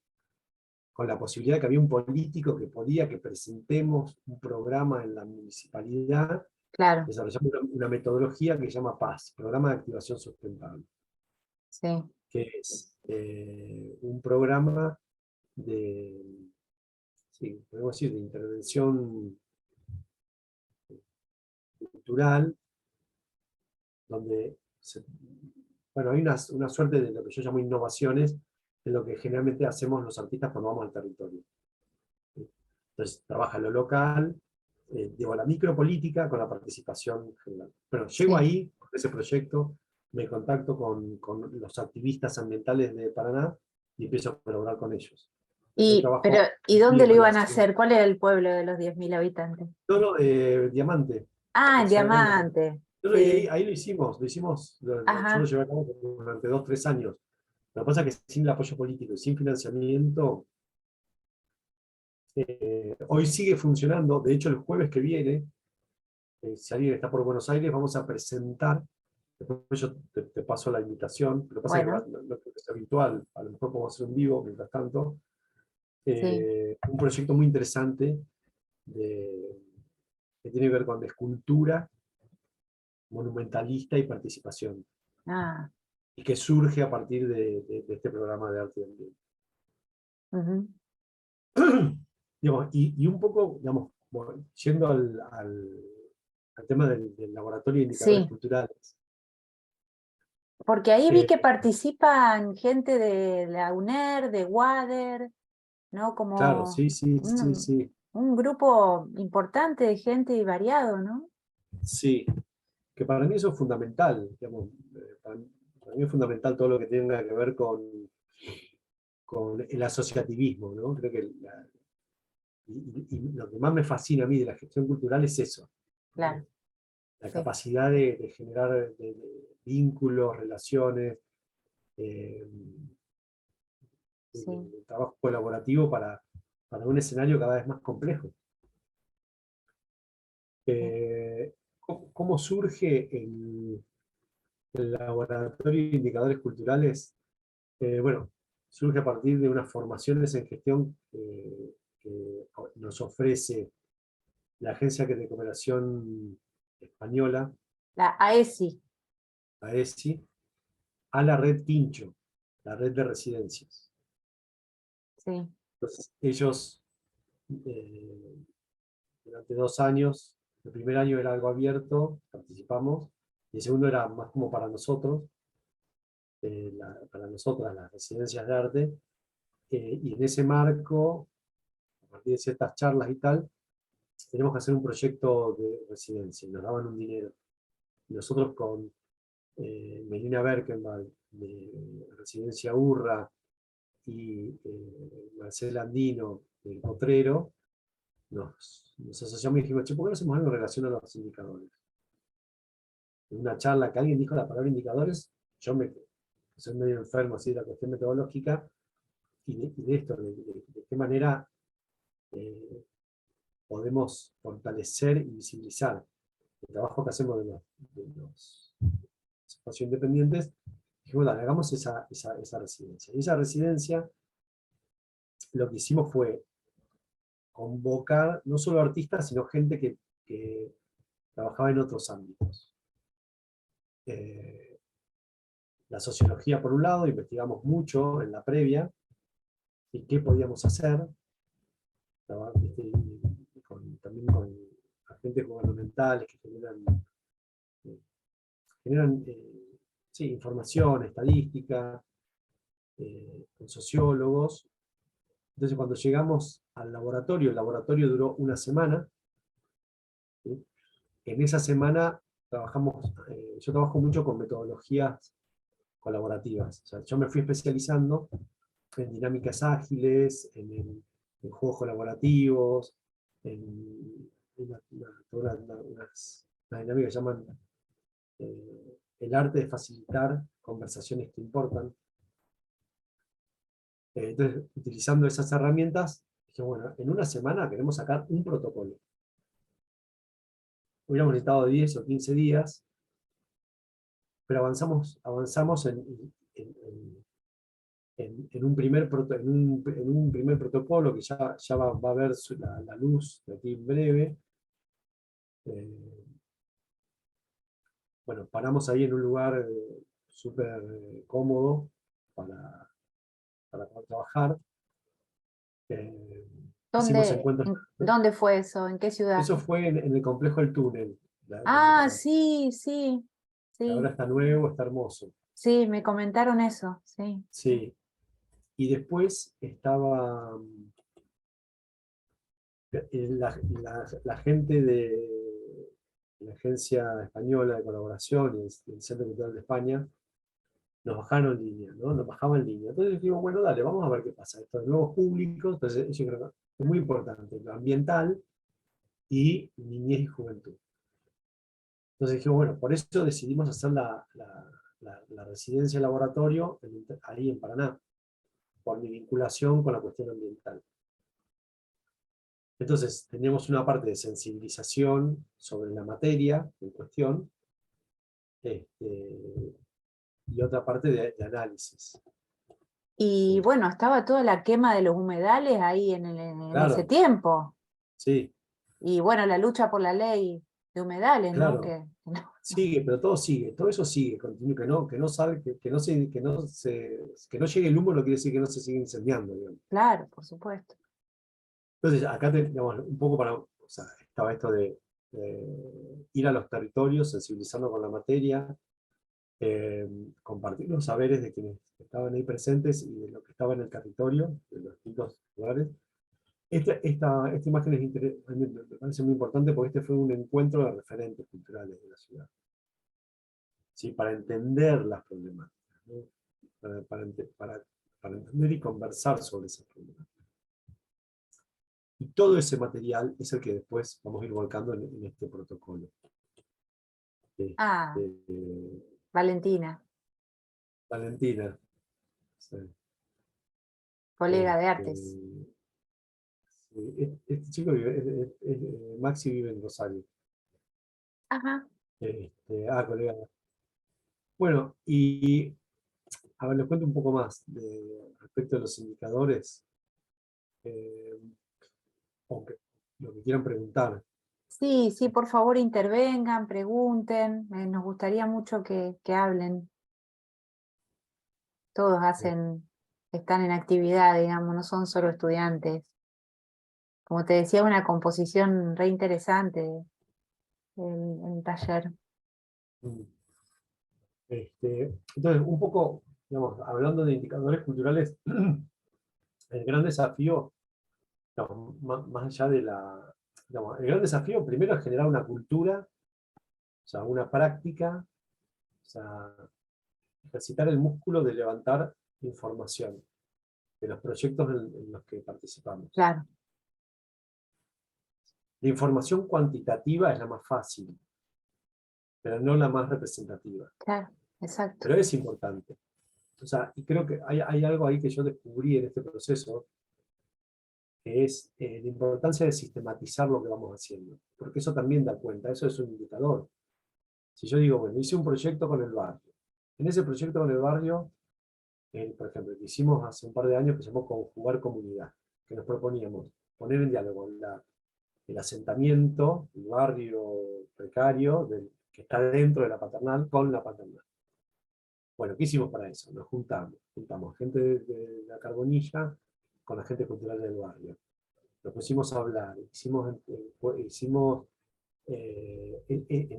con la posibilidad de que había un político que podía que presentemos un programa en la municipalidad, claro, desarrollamos una metodología que se llama PAS, Programa de Activación Sustentable, sí. que es un programa sí, podemos decir, de intervención cultural, donde bueno, hay una suerte de lo que yo llamo innovaciones, en lo que generalmente hacemos los artistas cuando vamos al territorio. Entonces, trabaja lo local, digo, la micropolítica con la participación general. Pero llego Sí. ahí, con ese proyecto, me contacto con los activistas ambientales de Paraná y empiezo a colaborar con ellos. Yo trabajo ¿Y dónde en lo iban a relación- hacer? ¿Cuál era el pueblo de los 10.000 habitantes? No, no, Diamante. Ah, en Tercer Grande. Diamante. No, no, y Sí. ahí yo lo Ajá, llevé a cabo durante 2, 3 años. Lo que pasa es que sin el apoyo político y sin financiamiento, hoy sigue funcionando. De hecho, el jueves que viene, si alguien está por Buenos Aires, vamos a presentar, después yo te paso la invitación, lo que pasa es que bueno, no creo que sea virtual, a lo mejor podemos hacer un vivo mientras tanto, sí. un proyecto muy interesante que tiene que ver con escultura monumentalista y participación, Ah, y que surge a partir de este programa de arte y ambiente. ujú. Digamos, y un poco, digamos, bueno, yendo al tema del laboratorio de indicadores Sí, culturales. porque ahí vi Eh, que participan gente de la UNER, de WADER, ¿no? claro, Como sí, sí, sí, un, sí, un grupo importante de gente y variado, ¿no? sí, que para mí eso es fundamental, digamos, para mí es fundamental todo lo que tenga que ver con el asociativismo, ¿no? Creo que y lo que más me fascina a mí de la gestión cultural es eso, ¿no? Claro, La sí, capacidad de generar vínculos, relaciones, eh, sí. de trabajo colaborativo para un escenario cada vez más complejo. Sí. ¿Cómo surge el laboratorio de indicadores culturales? Bueno, surge a partir de unas formaciones en gestión que nos ofrece la Agencia de Cooperación Española, La AESI, AESI, a la red Tincho, la red de residencias. sí. Entonces, ellos, eh, durante 2 años, el primer año era algo abierto, participamos, y el segundo era más como para nosotros, para nosotras, las residencias de arte, y en ese marco, a partir de ciertas charlas y tal, tenemos que hacer un proyecto de residencia, y nos daban un dinero. Y nosotros con Melina Berkenbal, de Residencia Urra, y Marcela Andino, del Potrero, nos asociamos y dijimos, che, ¿por qué no hacemos algo en relación a los indicadores? En una charla que alguien dijo la palabra indicadores, soy medio enfermo así de la cuestión metodológica, y de esto, de qué manera podemos fortalecer y visibilizar el trabajo que hacemos de los espacios independientes. Dijimos, dale, hagamos esa residencia. Y esa residencia, lo que hicimos fue convocar no solo artistas, sino gente que trabajaba en otros ámbitos. La sociología, por un lado, investigamos mucho en la previa, y qué podíamos hacer, también con agentes gubernamentales que generan sí, información, estadística, con sociólogos. Entonces, cuando llegamos al laboratorio, el laboratorio duró una semana. ¿Sí? En esa semana yo trabajo mucho con metodologías colaborativas. O sea, yo me fui especializando en dinámicas ágiles, en juegos colaborativos, en unas dinámicas que llaman el arte de facilitar conversaciones que importan. Entonces, utilizando esas herramientas, dije, bueno, en una semana queremos sacar un protocolo. Hubiéramos necesitado 10 o 15 días, pero avanzamos en un primer protocolo que ya va a ver la luz de aquí en breve. Bueno, paramos ahí en un lugar súper cómodo para poder trabajar. Hicimos encuentros. ¿Dónde fue eso? ¿En qué ciudad? Eso fue en el complejo El Túnel, donde Ah, sí, sí, que ahora sí, está nuevo, está hermoso. sí, me comentaron eso, sí, sí. Sí. Y después estaba la gente la Agencia Española de Colaboración y el Centro Cultural de España, nos bajaron en línea, ¿no? Nos bajaban en línea. Entonces digo, bueno, dale, vamos a ver qué pasa. Esto de nuevos públicos, entonces yo creo que es muy importante, lo ambiental y niñez y juventud. Entonces dije, bueno, por eso decidimos hacer la residencia laboratorio ahí en Paraná, por mi vinculación con la cuestión ambiental. Entonces, teníamos una parte de sensibilización sobre la materia en cuestión, y otra parte de análisis. Y Sí. bueno, estaba toda la quema de los humedales ahí en ese Claro, tiempo. sí, Y bueno, la lucha por la ley de humedales, ¿no? claro. No, Sigue, pero todo sigue, todo eso sigue, continúa, que no sabe, que no llegue el humo no quiere decir que no se siga incendiando, digamos. claro, por supuesto. Entonces, acá digamos, un poco o sea, estaba esto de ir a los territorios, sensibilizarnos con la materia, compartir los saberes de quienes estaban ahí presentes y de lo que estaba en el territorio, de los distintos lugares. Esta imagen me parece muy importante porque este fue un encuentro de referentes culturales de la ciudad. ¿Sí? Para entender las problemáticas, ¿no? Para entender y conversar sobre esas problemáticas. Y todo ese material es el que después vamos a ir volcando en este protocolo. Ah, Valentina, Valentina. Sí. colega de artes. Este chico vive, Maxi vive en Rosario. Ajá. Colega. Bueno, y a ver, les cuento un poco más respecto a los indicadores, aunque lo que quieran preguntar. Sí, sí, por favor intervengan, pregunten. Nos gustaría mucho que hablen. Todos están en actividad, digamos, no son solo estudiantes. Como te decía, una composición re interesante el taller. Entonces, un poco, digamos, hablando de indicadores culturales, el gran desafío, digamos, más allá de digamos, el gran desafío primero es generar una cultura, o sea, una práctica, o sea, ejercitar el músculo de levantar información de los proyectos en los que participamos. Claro. La información cuantitativa es la más fácil, pero no la más representativa. Claro, exacto. Pero es importante. O sea, y creo que hay algo ahí que yo descubrí en este proceso, que es la importancia de sistematizar lo que vamos haciendo. Porque eso también da cuenta, eso es un indicador. Si yo digo, bueno, hice un proyecto con el barrio. En ese proyecto con el barrio, por ejemplo, que hicimos hace un par de años, que se llamó Conjugar Comunidad, que nos proponíamos poner en diálogo el asentamiento, el barrio precario, que está dentro de la paternal, con la paternal. Bueno, ¿qué hicimos para eso? Nos juntamos gente de la Carbonilla con la gente cultural del barrio. Nos pusimos a hablar, en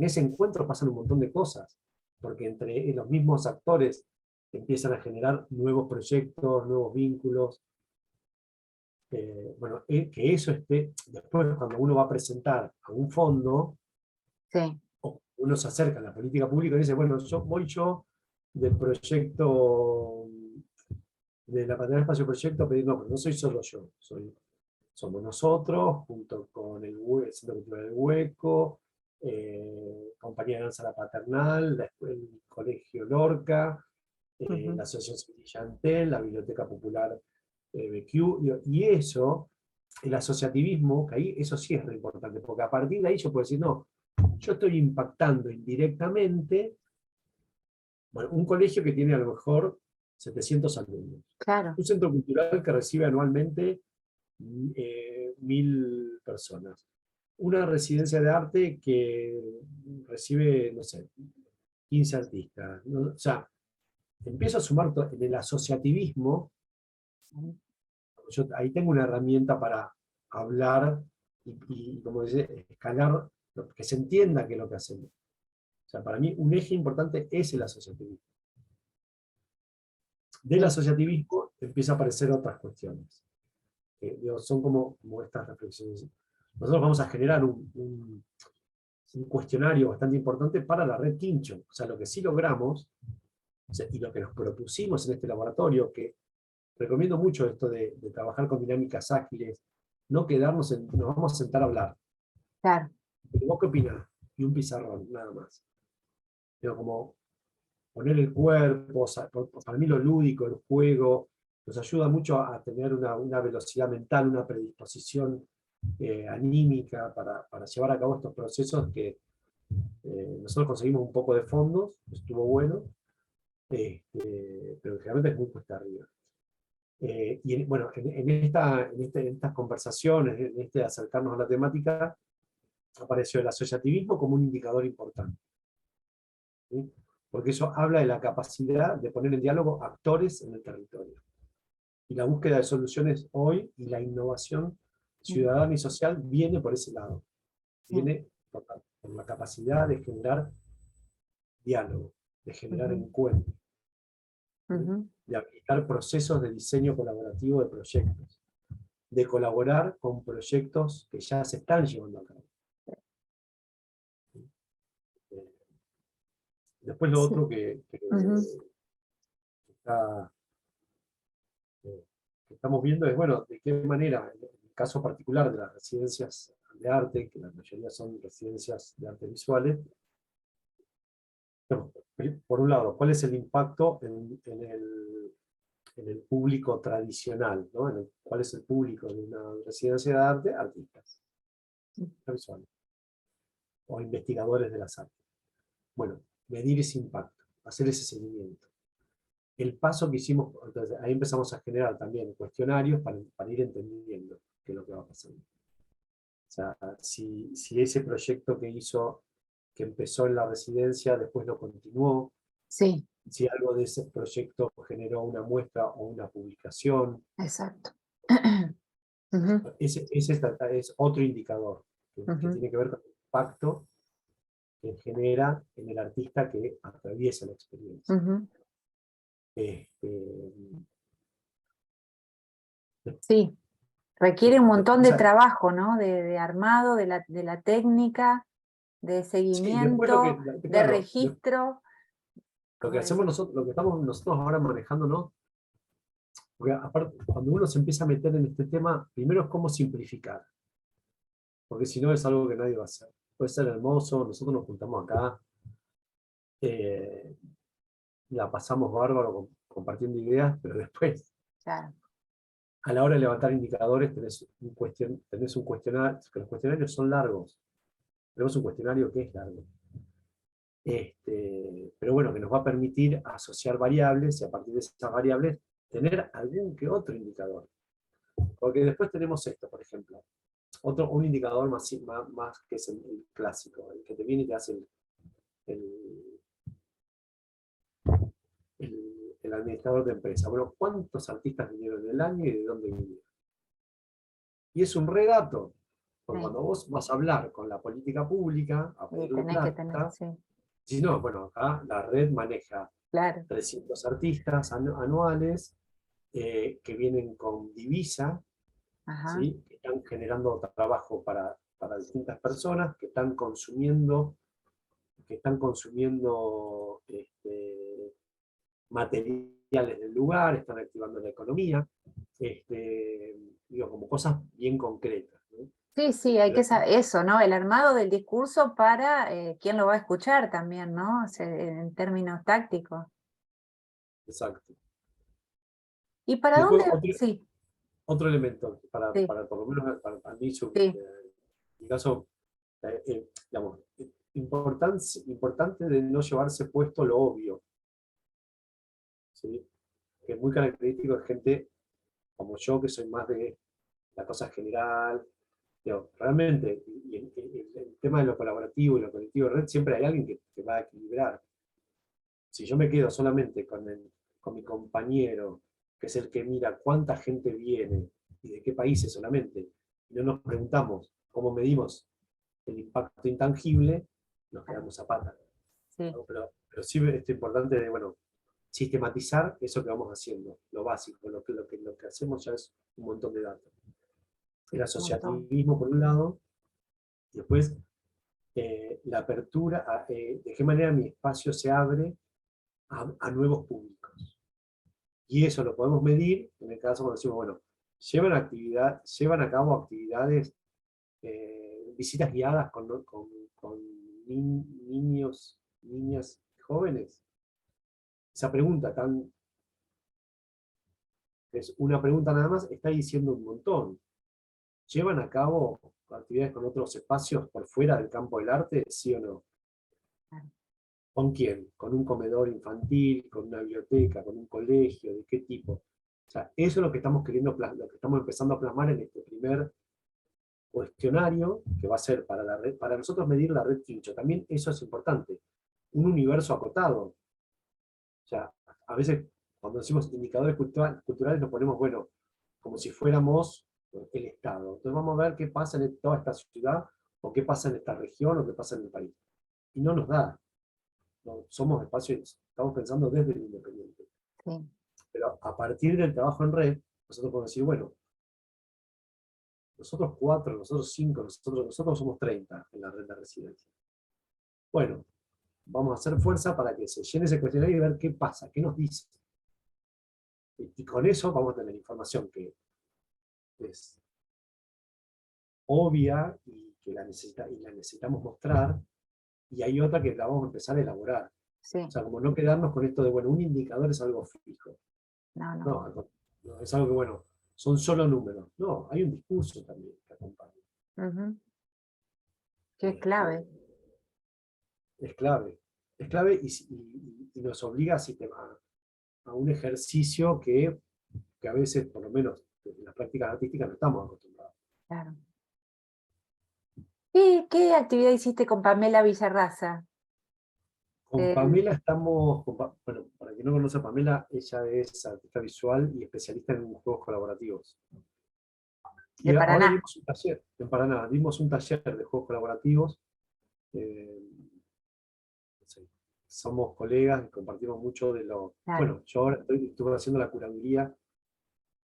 ese encuentro pasan un montón de cosas, porque entre los mismos actores empiezan a generar nuevos proyectos, nuevos vínculos. Bueno, que eso después cuando uno va a presentar a un fondo, Sí. o uno se acerca a la política pública y dice, bueno, voy yo del proyecto de la Paternal Espacio Proyecto, pero no soy solo yo, somos nosotros, junto con el Centro Cultural del Hueco, Compañía de Danza La Paternal, el Colegio Lorca, la Asociación Civil Chantel, la Biblioteca Popular BQ, y eso, el asociativismo, que ahí eso sí es re importante, porque a partir de ahí yo puedo decir, no, yo estoy impactando indirectamente, bueno, un colegio que tiene a lo mejor 700 alumnos. Claro. Un centro cultural que recibe anualmente 1000 personas. Una residencia de arte que recibe, no sé, 15 artistas, ¿no? O sea, empiezo a sumar en el asociativismo. Yo ahí tengo una herramienta para hablar y como dice, escalar, que se entienda qué es lo que hacemos. O sea, para mí un eje importante es el asociativismo. Del asociativismo empieza a aparecer otras cuestiones. Son como estas reflexiones. Nosotros vamos a generar un cuestionario bastante importante para la red Quincho. O sea, lo que sí logramos, o sea, y lo que nos propusimos en este laboratorio, que recomiendo mucho esto de trabajar con dinámicas ágiles, no quedarnos en, nos vamos a sentar a hablar. Claro. Pero ¿vos qué opinás? Y un pizarrón, nada más. Pero como poner el cuerpo, o sea, para mí lo lúdico, el juego, nos ayuda mucho a tener una velocidad mental, una predisposición anímica para llevar a cabo estos procesos que nosotros conseguimos un poco de fondos, estuvo bueno, pero generalmente es muy cuesta arriba. Y bueno, en estas conversaciones, en este acercarnos a la temática, apareció el asociativismo como un indicador importante. ¿Sí? Porque eso habla de la capacidad de poner en diálogo actores en el territorio. Y la búsqueda de soluciones hoy y la innovación ciudadana y social viene por ese lado. Viene por la capacidad de generar diálogo, de generar encuentro, de aplicar procesos de diseño colaborativo de proyectos, de colaborar con proyectos que ya se están llevando a cabo. Después lo otro que estamos viendo es, bueno, de qué manera, en el caso particular de las residencias de arte, que la mayoría son residencias de arte visuales, por un lado, ¿cuál es el impacto en el público tradicional? ¿No? ¿Cuál es el público de una residencia de arte? Artistas visuales o investigadores de las artes. Bueno, medir ese impacto, hacer ese seguimiento. El paso que hicimos, entonces ahí empezamos a generar también cuestionarios para ir entendiendo qué es lo que va pasando. O sea, si ese proyecto que empezó en la residencia, después lo continuó, Sí, si algo de ese proyecto generó una muestra o una publicación. exacto. Ese es otro indicador que tiene que ver con el impacto que genera en el artista que atraviesa la experiencia. Sí, requiere un montón de Después, trabajo, ¿no? De armado, de la técnica, de sí, después lo seguimiento, que, de claro, registro. lo que Como hacemos decía. nosotros, lo que estamos nosotros ahora manejando, ¿no? Porque aparte, cuando uno se empieza a meter en este tema, primero es cómo simplificar, porque si no es algo que nadie va a hacer. Puede ser hermoso, nosotros nos juntamos acá, la pasamos bárbaro compartiendo ideas, pero después, Claro. a la hora de levantar indicadores, tenés un cuestionario, que los cuestionarios son largos. Tenemos un cuestionario que es largo. Pero bueno, que nos va a permitir asociar variables y a partir de esas variables tener algún que otro indicador. Porque después tenemos esto, por ejemplo. Un indicador más que es el clásico, el que te viene y te hace el administrador de empresa. Bueno, ¿cuántos artistas vinieron en el año y de dónde vinieron? Y es un redato. Porque cuando vos vas a hablar con la política pública, a pedirle Tenés que tener, plata, sí. si no, bueno, acá la red maneja Claro. 300 artistas anuales que vienen con divisa, ¿sí? Que están generando trabajo para distintas personas, que están consumiendo materiales del lugar, están activando la economía, digo, como cosas bien concretas, ¿no? Sí, sí, hay que saber eso, ¿no? El armado del discurso para quién lo va a escuchar también, ¿no? O sea, en términos tácticos. Exacto. ¿Y para Y después dónde? Sí, otro elemento, sí, por lo menos para mí, sí. en mi caso, digamos, importante de no llevarse puesto lo obvio, ¿sí? Que es muy característico de gente como yo, que soy más de la cosa general. Digo, realmente, y el tema de lo colaborativo y lo colectivo de red, siempre hay alguien que va a equilibrar. Si yo me quedo solamente con mi compañero, que es el que mira cuánta gente viene y de qué países solamente, y no nos preguntamos cómo medimos el impacto intangible, nos quedamos a pata. Sí. ¿No? Pero sí es importante de, bueno, sistematizar eso que vamos haciendo, lo básico, lo que hacemos ya es un montón de datos. El asociativismo por un lado, y después la apertura, de qué manera mi espacio se abre a nuevos públicos. Y eso lo podemos medir en el caso cuando decimos, bueno, llevan a cabo actividades, visitas guiadas con niños, niñas, jóvenes. Esa pregunta es una pregunta nada más, está diciendo un montón. ¿Llevan a cabo actividades con otros espacios por fuera del campo del arte? ¿Sí o no? ¿Con quién? ¿Con un comedor infantil? ¿Con una biblioteca? ¿Con un colegio? ¿De qué tipo? O sea, eso es lo que estamos queriendo, lo que estamos empezando a plasmar en este primer cuestionario, que va a ser para la red, para nosotros medir la red Quincho. También eso es importante. Un universo acotado. O sea, a veces cuando decimos indicadores culturales nos ponemos, bueno, como si fuéramos el Estado. Entonces vamos a ver qué pasa en toda esta ciudad, o qué pasa en esta región, o qué pasa en el país. Y no nos da. No, somos espacios, estamos pensando desde el independiente. Sí. Pero a partir del trabajo en red, nosotros podemos decir, bueno, nosotros 4, nosotros 5, nosotros somos 30 en la red de residencia. Bueno, vamos a hacer fuerza para que se llene ese cuestionario y ver qué pasa, qué nos dice. Y con eso vamos a tener información que es obvia y que la necesitamos mostrar, y hay otra que la vamos a empezar a elaborar. Sí. O sea, como no quedarnos con esto de, bueno, un indicador es algo fijo. No. No, es algo que, bueno, son solo números. No, hay un discurso también que acompaña. Que es clave. Es clave. Es clave y nos obliga a un ejercicio que a veces, por lo menos en las prácticas artísticas, no estamos acostumbrados. Claro. ¿Qué actividad hiciste con Pamela Villarraza? Con Pamela estamos, bueno, para quien no conoce a Pamela, ella es artista visual y especialista en juegos colaborativos. Y De ahora Paraná. dimos un taller, en Paraná, dimos un taller de juegos colaborativos. Somos colegas y compartimos mucho de lo... Claro. Bueno, yo ahora estuve haciendo la curaduría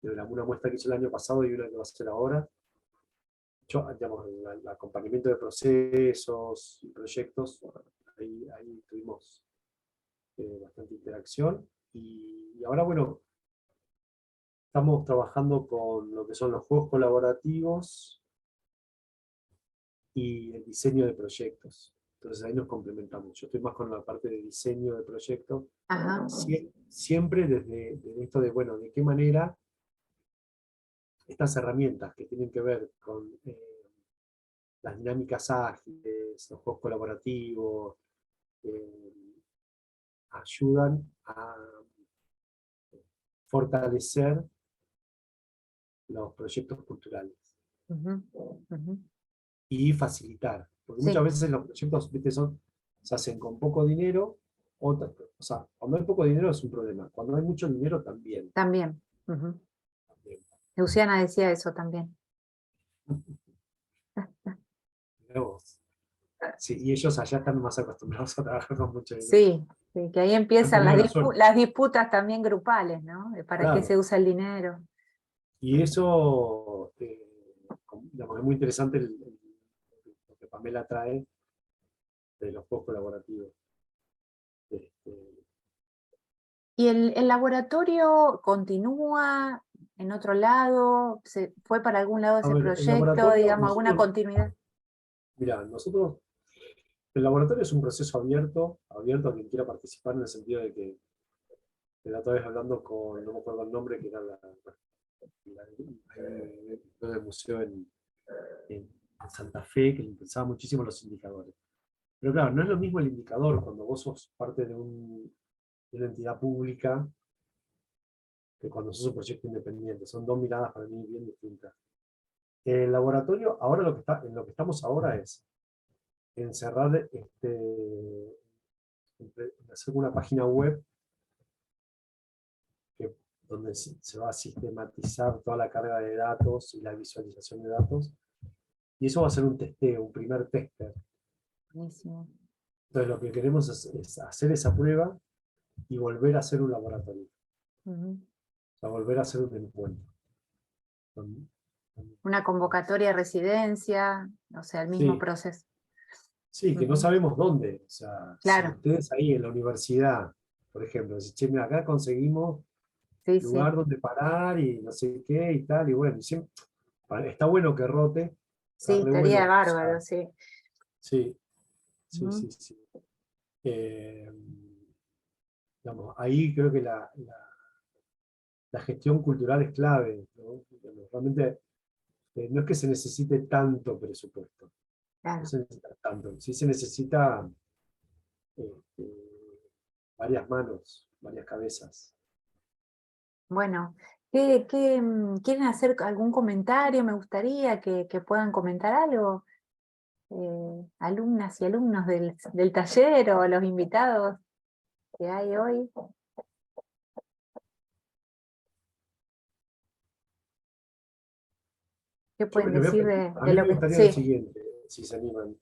de una muestra que hice el año pasado y una que va a hacer ahora. Yo, digamos, el acompañamiento de procesos y proyectos, ahí tuvimos bastante interacción. Y ahora, bueno, estamos trabajando con lo que son los juegos colaborativos y el diseño de proyectos. Entonces ahí nos complementamos. Yo estoy más con la parte de diseño de proyectos. Ajá. Siempre desde esto de, bueno, de qué manera estas herramientas que tienen que ver con las dinámicas ágiles, los juegos colaborativos, ayudan a fortalecer los proyectos culturales y facilitar. Porque Sí. muchas veces los proyectos, ¿viste? Se hacen con poco dinero, o sea, cuando hay poco dinero es un problema, cuando hay mucho dinero también. También. Luciana decía eso también. Mirá vos. Sí, y ellos allá están más acostumbrados a trabajar con mucho dinero. Sí, que ahí empiezan Han tenido la suerte. las disputas también grupales, ¿no? De ¿para qué Claro. se usa el dinero? Y eso, digamos, es muy interesante lo que Pamela trae de los juegos colaborativos. ¿Y el laboratorio continúa en otro lado? ¿Se fue para algún lado ese El proyecto, laboratorio, digamos, alguna continuidad? Mirá, el laboratorio es un proceso abierto a quien quiera participar, en el sentido de que la otra vez hablando con, no me acuerdo el nombre, que era del museo en Santa Fe, que le interesaba muchísimo los indicadores. Pero claro, no es lo mismo el indicador cuando vos sos parte de una entidad pública que cuando sos un proyecto independiente. Son dos miradas para mí bien distintas. El laboratorio, ahora en lo que estamos ahora es encerrar, hacer una página web donde se va a sistematizar toda la carga de datos y la visualización de datos. Y eso va a ser un testeo, un primer tester. Buenísimo. Entonces lo que queremos es hacer esa prueba y volver a hacer un laboratorio. O sea, volver a hacer un encuentro. Una convocatoria de residencia, o sea, el mismo Sí. proceso. Sí, que no Ujú. sabemos dónde. O sea, si Claro, ustedes ahí en la universidad, por ejemplo, dicen, che, mira, acá conseguimos sí, sí, lugar donde parar y no sé qué y tal, y bueno, está bueno que rote, está sí, re estaría bueno, o bárbaro, sea, sí. sí, sí, Ujú. sí, sí. Eh, digamos, ahí creo que la gestión cultural es clave, ¿no? Digamos, realmente no es que se necesite tanto presupuesto, no Claro. se necesita tanto, sí se necesita este, varias manos, varias cabezas. Bueno, ¿quieren hacer algún comentario? Me gustaría que puedan comentar algo, alumnas y alumnos del taller o los invitados que hay hoy. ¿Qué Yo pueden decir a de mí lo me que... gustaría lo Sí, siguiente, si se animan.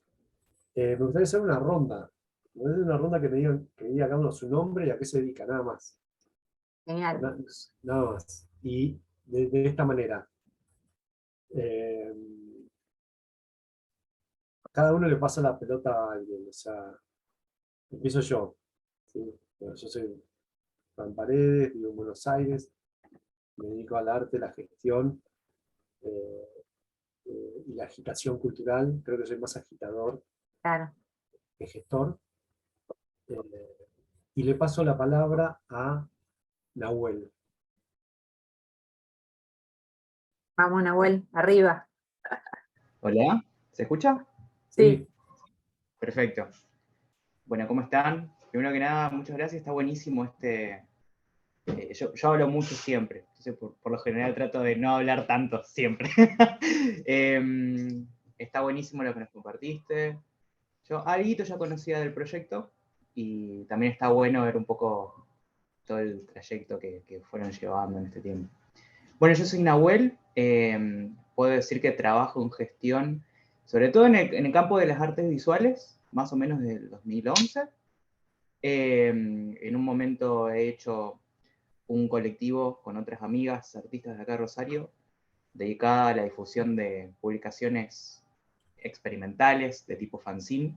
Me gustaría hacer una ronda. Me gustaría una ronda que diga cada uno su nombre y a qué se dedica, nada más. genial. Na- Nada más. Y de esta manera. eh, Cada uno le pasa la pelota a alguien. O sea, empiezo yo. ¿Sí? Bueno, yo soy Juan Paredes, vivo en Buenos Aires, me dedico al arte, la gestión eh, y la agitación cultural. Creo que soy más agitador Claro. que gestor. Eh, y le paso la palabra a Nahuel. Vamos, Nahuel, arriba. Hola, ¿se escucha? Sí, Sí, Perfecto. Bueno, ¿cómo están? Primero que nada, muchas gracias, está buenísimo yo hablo mucho siempre, entonces por lo general trato de no hablar tanto siempre. Está buenísimo lo que nos compartiste. Yo algo ya conocía del proyecto y también está bueno ver un poco todo el trayecto que fueron llevando en este tiempo. Bueno, yo soy Nahuel, puedo decir que trabajo en gestión, sobre todo en el campo de las artes visuales, más o menos desde el 2011. En un momento he hecho un colectivo con otras amigas, artistas de acá de Rosario, dedicada a la difusión de publicaciones experimentales de tipo fanzine,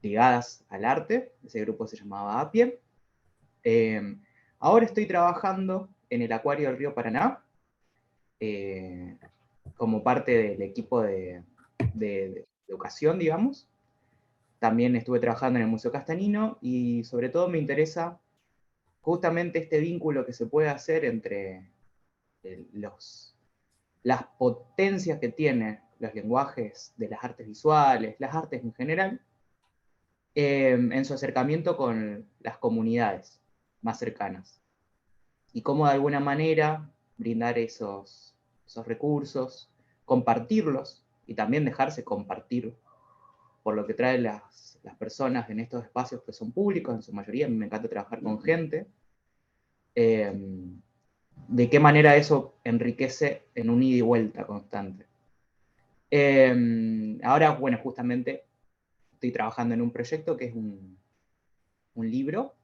ligadas al arte. Ese grupo se llamaba Apie. Ahora estoy trabajando en el Acuario del Río Paraná, eh, como parte del equipo de educación, digamos. También estuve trabajando en el Museo Castanino y sobre todo me interesa justamente este vínculo que se puede hacer entre las potencias que tienen los lenguajes de las artes visuales, las artes en general, en su acercamiento con las comunidades más cercanas. Y cómo de alguna manera brindar esos recursos, compartirlos y también dejarse compartir por lo que traen las personas en estos espacios que son públicos, en su mayoría. A mí me encanta trabajar con gente. De qué manera eso enriquece en un ida y vuelta constante. Ahora, bueno, justamente estoy trabajando en un proyecto que es un libro,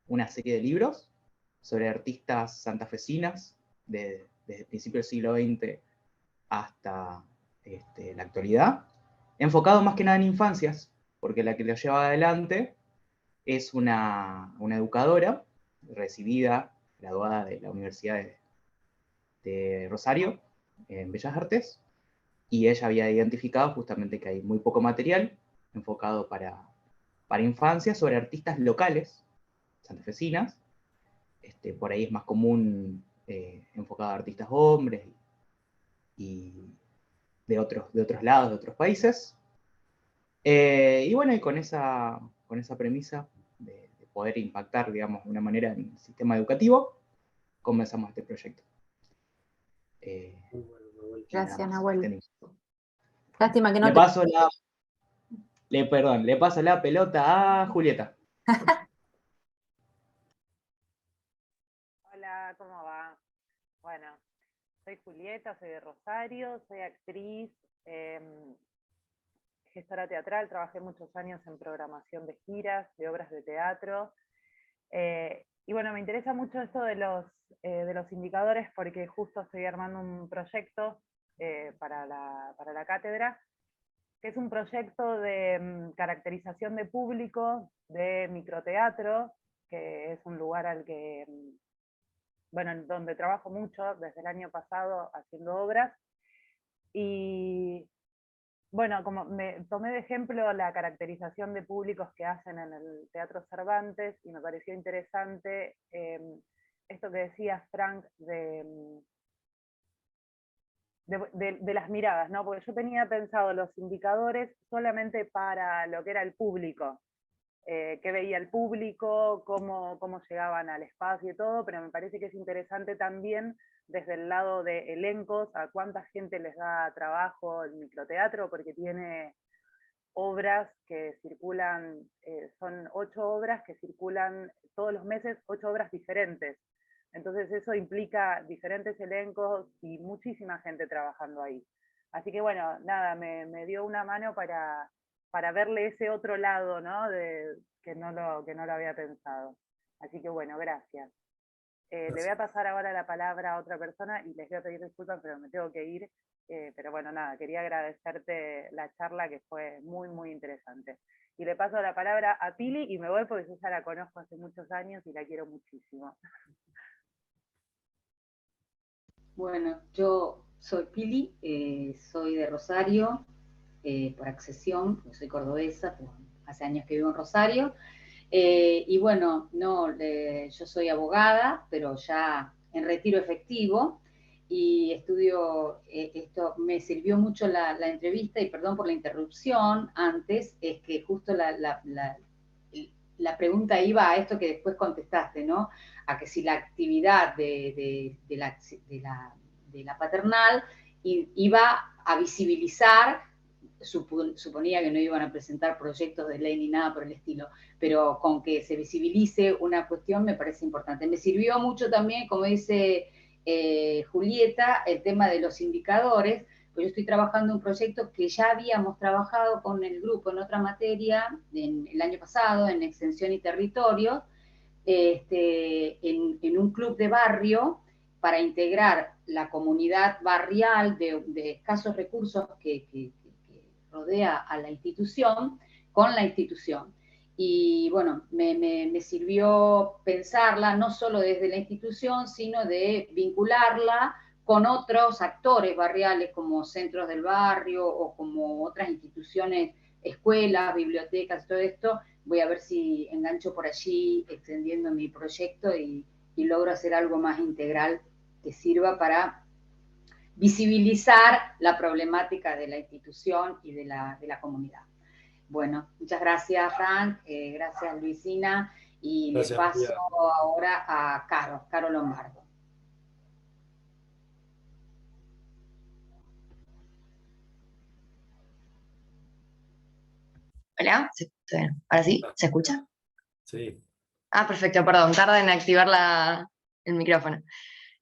una serie de libros sobre artistas santafesinas desde el principio del siglo XX hasta la actualidad, enfocado más que nada en infancias, porque la que lo lleva adelante es una educadora recibida, graduada de la Universidad de Rosario, en Bellas Artes, y ella había identificado justamente que hay muy poco material enfocado para infancias sobre artistas locales, santafesinas. Por ahí es más común enfocado a artistas hombres y de otros lados, de otros países. Y bueno, y con esa premisa de poder impactar, digamos, de una manera en el sistema educativo, comenzamos este proyecto. muy bueno, Nahuel. Y nada gracias, más. Nahuel. Lástima que no Le te... paso le paso la pelota a Julieta. Hola, ¿cómo va? Bueno, soy Julieta, soy de Rosario, soy actriz, gestora teatral, trabajé muchos años en programación de giras, de obras de teatro. Y bueno, me interesa mucho esto de los indicadores porque justo estoy armando un proyecto para la cátedra que es un proyecto de caracterización de público, de microteatro, que es un lugar al que, bueno, donde trabajo mucho desde el año pasado haciendo obras. Y bueno, como me tomé de ejemplo la caracterización de públicos que hacen en el Teatro Cervantes, y me pareció interesante esto que decías, Frank, de las miradas, ¿no? Porque yo tenía pensado los indicadores solamente para lo que era el público, qué veía el público, cómo llegaban al espacio y todo, pero me parece que es interesante también desde el lado de elencos, a cuánta gente les da trabajo el microteatro, porque tiene obras que circulan, son 8 obras que circulan todos los meses, 8 obras diferentes. Entonces eso implica diferentes elencos y muchísima gente trabajando ahí. Así que bueno, nada, me dio una mano para verle ese otro lado, ¿no? Que no lo había pensado. Así que bueno, gracias. Le voy a pasar ahora la palabra a otra persona y les voy a pedir disculpas, pero me tengo que ir. Pero bueno, nada, quería agradecerte la charla que fue muy, muy interesante. Y le paso la palabra a Pili y me voy porque yo ya la conozco hace muchos años y la quiero muchísimo. Bueno, yo soy Pili, soy de Rosario, por accesión, porque soy cordobesa, pues hace años que vivo en Rosario. Y bueno, yo soy abogada, pero ya en retiro efectivo, y estudio, esto me sirvió mucho la entrevista, y perdón por la interrupción antes, es que justo la pregunta iba a esto que después contestaste, ¿no? A que si la actividad de la paternal iba a visibilizar, suponía que no iban a presentar proyectos de ley ni nada por el estilo, pero con que se visibilice una cuestión me parece importante. Me sirvió mucho también, como dice Julieta, el tema de los indicadores, pues yo estoy trabajando en un proyecto que ya habíamos trabajado con el grupo en otra materia el año pasado, en extensión y territorios, en un club de barrio para integrar la comunidad barrial de escasos recursos que rodea a la institución con la institución. Y bueno, me sirvió pensarla no solo desde la institución, sino de vincularla con otros actores barriales como centros del barrio o como otras instituciones, escuelas, bibliotecas, todo esto. Voy a ver si engancho por allí extendiendo mi proyecto y logro hacer algo más integral que sirva para visibilizar la problemática de la institución y de la comunidad. Bueno, muchas gracias, Frank, gracias, Luisina, y le paso ahora a Caro Lombardo. Hola, ¿ahora sí? ¿Se escucha? Sí. Ah, perfecto, perdón, tarda en activar el micrófono.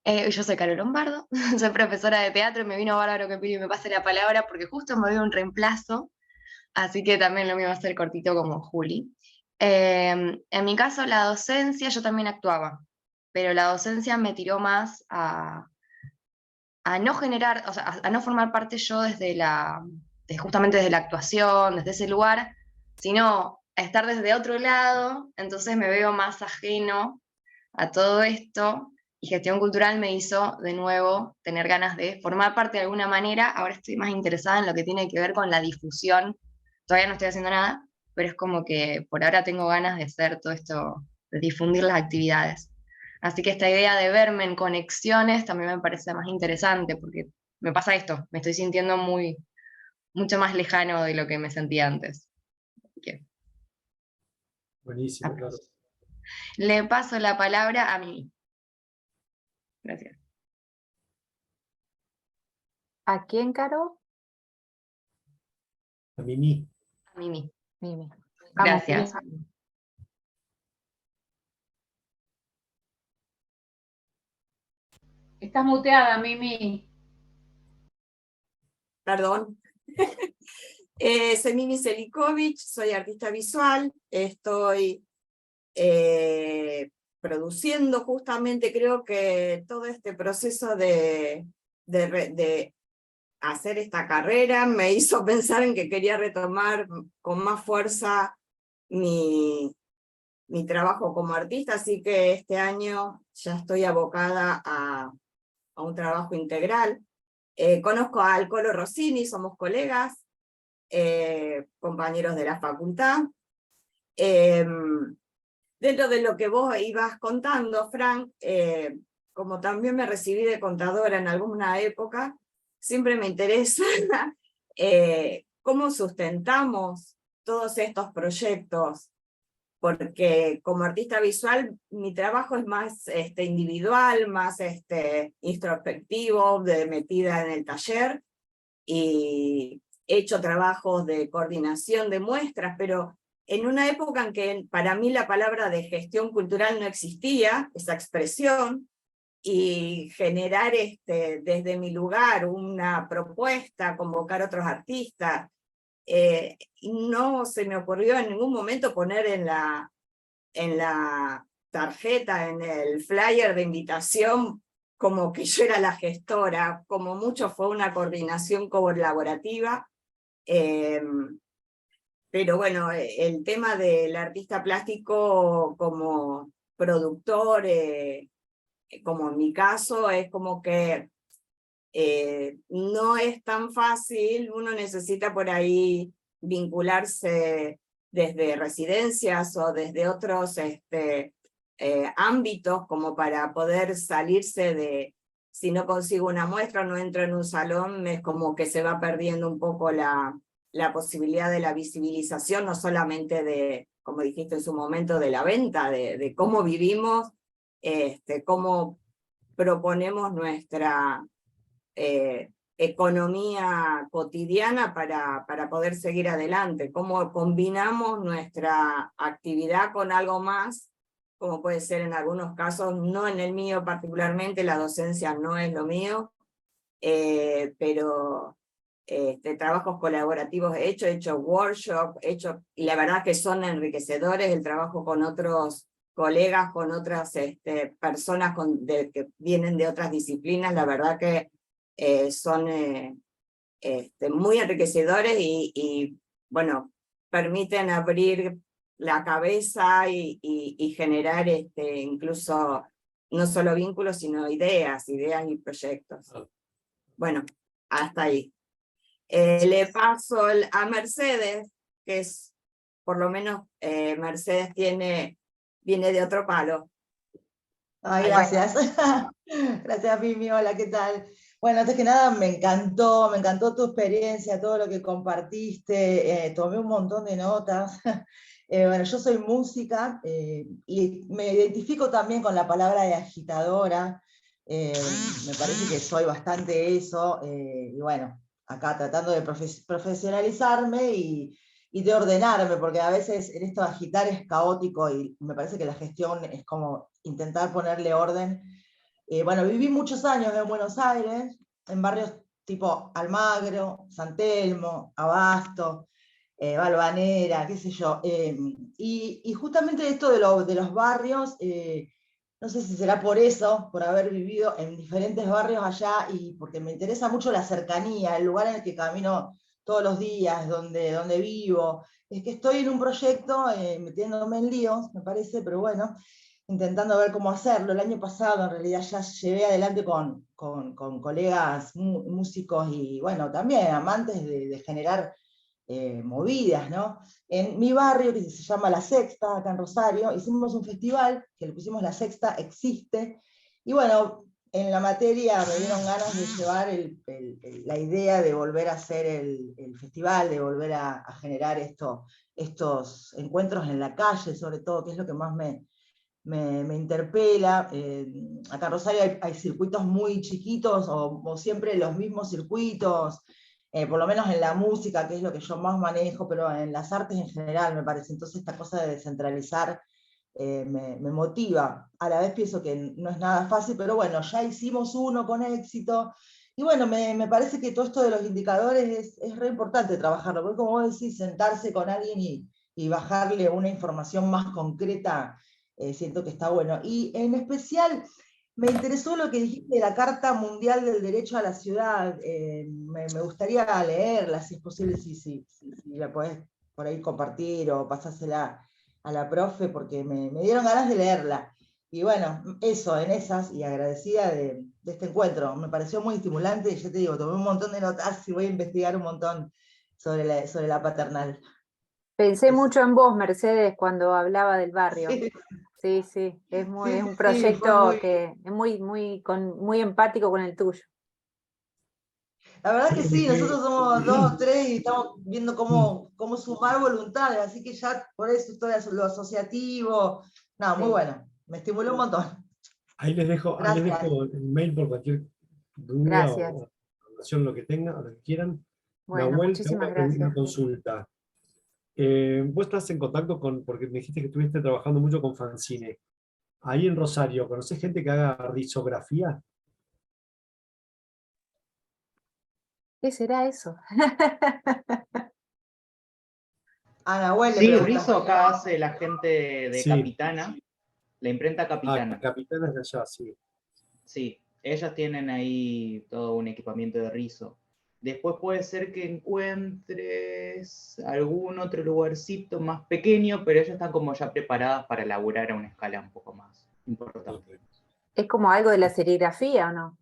Yo soy Caro Lombardo, soy profesora de teatro y me vino bárbaro que Pili me pase la palabra porque justo me dio un reemplazo, así que también lo mío va a ser cortito como Juli. En mi caso, la docencia, yo también actuaba, pero la docencia me tiró más a no generar, o sea, a no formar parte yo justamente desde la actuación, desde ese lugar, sino a estar desde otro lado, entonces me veo más ajeno a todo esto, y gestión cultural me hizo de nuevo tener ganas de formar parte de alguna manera. Ahora estoy más interesada en lo que tiene que ver con la difusión, todavía no estoy haciendo nada, pero es como que por ahora tengo ganas de hacer todo esto, de difundir las actividades. Así que esta idea de verme en conexiones también me parece más interesante, porque me pasa esto, me estoy sintiendo mucho más lejano de lo que me sentía antes. Buenísimo, claro. Le paso la palabra a Mimi. Gracias. ¿A quién, Caro? A Mimi. A Mimi. Mimi. Gracias. Estás muteada, Mimi. Perdón. Soy Mimi Selikovic, soy artista visual, estoy produciendo justamente, creo que todo este proceso de hacer esta carrera me hizo pensar en que quería retomar con más fuerza mi trabajo como artista, así que este año ya estoy abocada a un trabajo integral. Conozco al Colo Rossini, somos colegas, compañeros de la facultad. Dentro de lo que vos ibas contando, Frank, como también me recibí de contadora en alguna época, siempre me interesa cómo sustentamos todos estos proyectos, porque como artista visual mi trabajo es más individual, más introspectivo, metida en el taller, y he hecho trabajos de coordinación de muestras, pero en una época en que para mí la palabra de gestión cultural no existía, esa expresión, y generar desde mi lugar una propuesta, convocar otros artistas, no se me ocurrió en ningún momento poner en la tarjeta, en el flyer de invitación, como que yo era la gestora, como mucho fue una coordinación colaborativa. Pero bueno, el tema del artista plástico como productor, como en mi caso, es como que no es tan fácil, uno necesita por ahí vincularse desde residencias o desde otros ámbitos como para poder salirse de, si no consigo una muestra, no entro en un salón, es como que se va perdiendo un poco la posibilidad de la visibilización, no solamente de, como dijiste en su momento, de la venta, de cómo vivimos, cómo proponemos nuestra economía cotidiana para poder seguir adelante, cómo combinamos nuestra actividad con algo más, como puede ser en algunos casos, no en el mío particularmente, la docencia no es lo mío, pero trabajos colaborativos he hecho workshops, y la verdad que son enriquecedores el trabajo con otros colegas, con otras personas que vienen de otras disciplinas, la verdad que son muy enriquecedores y bueno, permiten abrir la cabeza y generar incluso no solo vínculos, sino ideas y proyectos. Bueno, hasta ahí. Le paso a Mercedes, que es, por lo menos Mercedes viene de otro palo. Ay, gracias. Gracias, Mimi. Hola, ¿qué tal? Bueno, antes que nada me encantó tu experiencia, todo lo que compartiste, tomé un montón de notas. Bueno, yo soy música y me identifico también con la palabra de agitadora. Me parece que soy bastante eso, y bueno, acá tratando de profesionalizarme y de ordenarme, porque a veces en esto de agitar es caótico y me parece que la gestión es como intentar ponerle orden. Bueno, viví muchos años en Buenos Aires, en barrios tipo Almagro, San Telmo, Abasto, Valvanera, qué sé yo. Y justamente esto de los barrios, no sé si será por eso, por haber vivido en diferentes barrios allá y porque me interesa mucho la cercanía, el lugar en el que camino todos los días, donde vivo. Es que estoy en un proyecto metiéndome en líos, me parece, pero bueno, intentando ver cómo hacerlo. El año pasado en realidad ya llevé adelante con colegas músicos y bueno, también amantes de generar movidas, ¿no? En mi barrio, que se llama La Sexta, acá en Rosario, hicimos un festival, que le pusimos La Sexta Existe, y bueno, en la materia me dieron ganas de llevar la idea de volver a hacer el festival, de volver a generar estos encuentros en la calle, sobre todo, que es lo que más me interpela. Acá en Rosario hay circuitos muy chiquitos, o siempre los mismos circuitos, por lo menos en la música, que es lo que yo más manejo, pero en las artes en general me parece. Entonces esta cosa de descentralizar me motiva. A la vez pienso que no es nada fácil, pero bueno, ya hicimos uno con éxito, y bueno, me parece que todo esto de los indicadores es re importante trabajarlo, porque como vos decís, sentarse con alguien y bajarle una información más concreta, siento que está bueno. Y en especial, Me interesó lo que dijiste de la Carta Mundial del Derecho a la Ciudad. Me gustaría leerla, si es posible, si la podés por ahí compartir o pasársela a la profe, porque me dieron ganas de leerla. Y bueno, eso, en esas, y agradecida de este encuentro. Me pareció muy estimulante, y ya te digo, tomé un montón de notas y voy a investigar un montón sobre la paternal. Pensé Eso. mucho en vos, Mercedes, cuando hablaba del barrio. Sí. Sí, sí, es un Sí, proyecto fue que es muy empático con el tuyo. La verdad Yo que lo sí, que- nosotros somos 2 o 3 y estamos viendo cómo sumar voluntades, así que ya por eso todo lo asociativo, no, muy Sí. bueno, me estimuló un montón. Ahí les dejo Gracias. el mail por cualquier duda Gracias. o información, lo que tengan, o lo que quieran. Bueno, Nahuel, te hago muchísimas una gracias. consulta. Vos estás en contacto porque me dijiste que estuviste trabajando mucho con fanzine. Ahí en Rosario, ¿conocés gente que haga risografía? ¿Qué será eso? A Nahuel le Sí, preguntas. Rizo acá hace la gente de Sí. Capitana, la imprenta Ah, Capitana. capitanes de allá, sí. Sí, ellas tienen ahí todo un equipamiento de rizo. Después puede ser que encuentres algún otro lugarcito más pequeño, pero ellas están como ya preparadas para elaborar a una escala un poco más importante. ¿Es como algo de la serigrafía o no?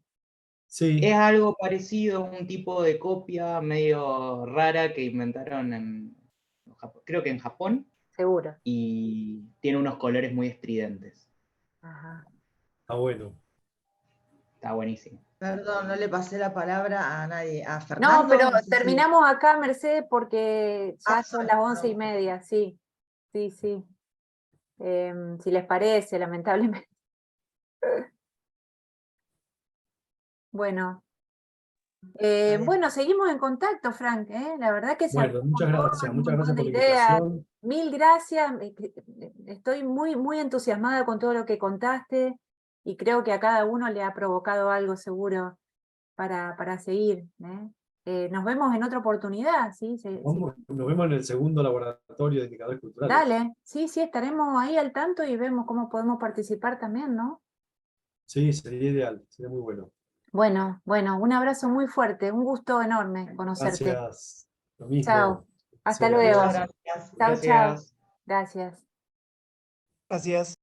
Sí, Es algo parecido a un tipo de copia medio rara que inventaron creo que en Japón, Seguro. y tiene unos colores muy estridentes. Ajá. está bueno. Está buenísimo. Perdón, no le pasé la palabra a nadie, a No, Fernando. pero No sé si- terminamos acá, Mercedes, porque ya son las Ah, 11:30, sí. Sí, sí. Si les parece, lamentablemente. Bueno. Dale. Bueno, seguimos en contacto, Frank, ¿eh? La verdad que se Bueno, abrió un muchas montón, gracias. un Muchas montón gracias de por la ideas. invitación. Mil gracias. Estoy muy, muy entusiasmada con todo lo que contaste y creo que a cada uno le ha provocado algo seguro para seguir, ¿eh? Nos vemos en otra oportunidad, ¿sí? Nos vemos en el segundo laboratorio de indicadores culturales. Dale, sí, sí, estaremos ahí al tanto y vemos cómo podemos participar también, ¿no? Sí, sería ideal, sería muy bueno. Bueno, un abrazo muy fuerte, un gusto enorme conocerte. Gracias. Lo mismo. Chao, hasta Sí, luego. adiós. Gracias. Chao, chao. Gracias. Gracias. Gracias.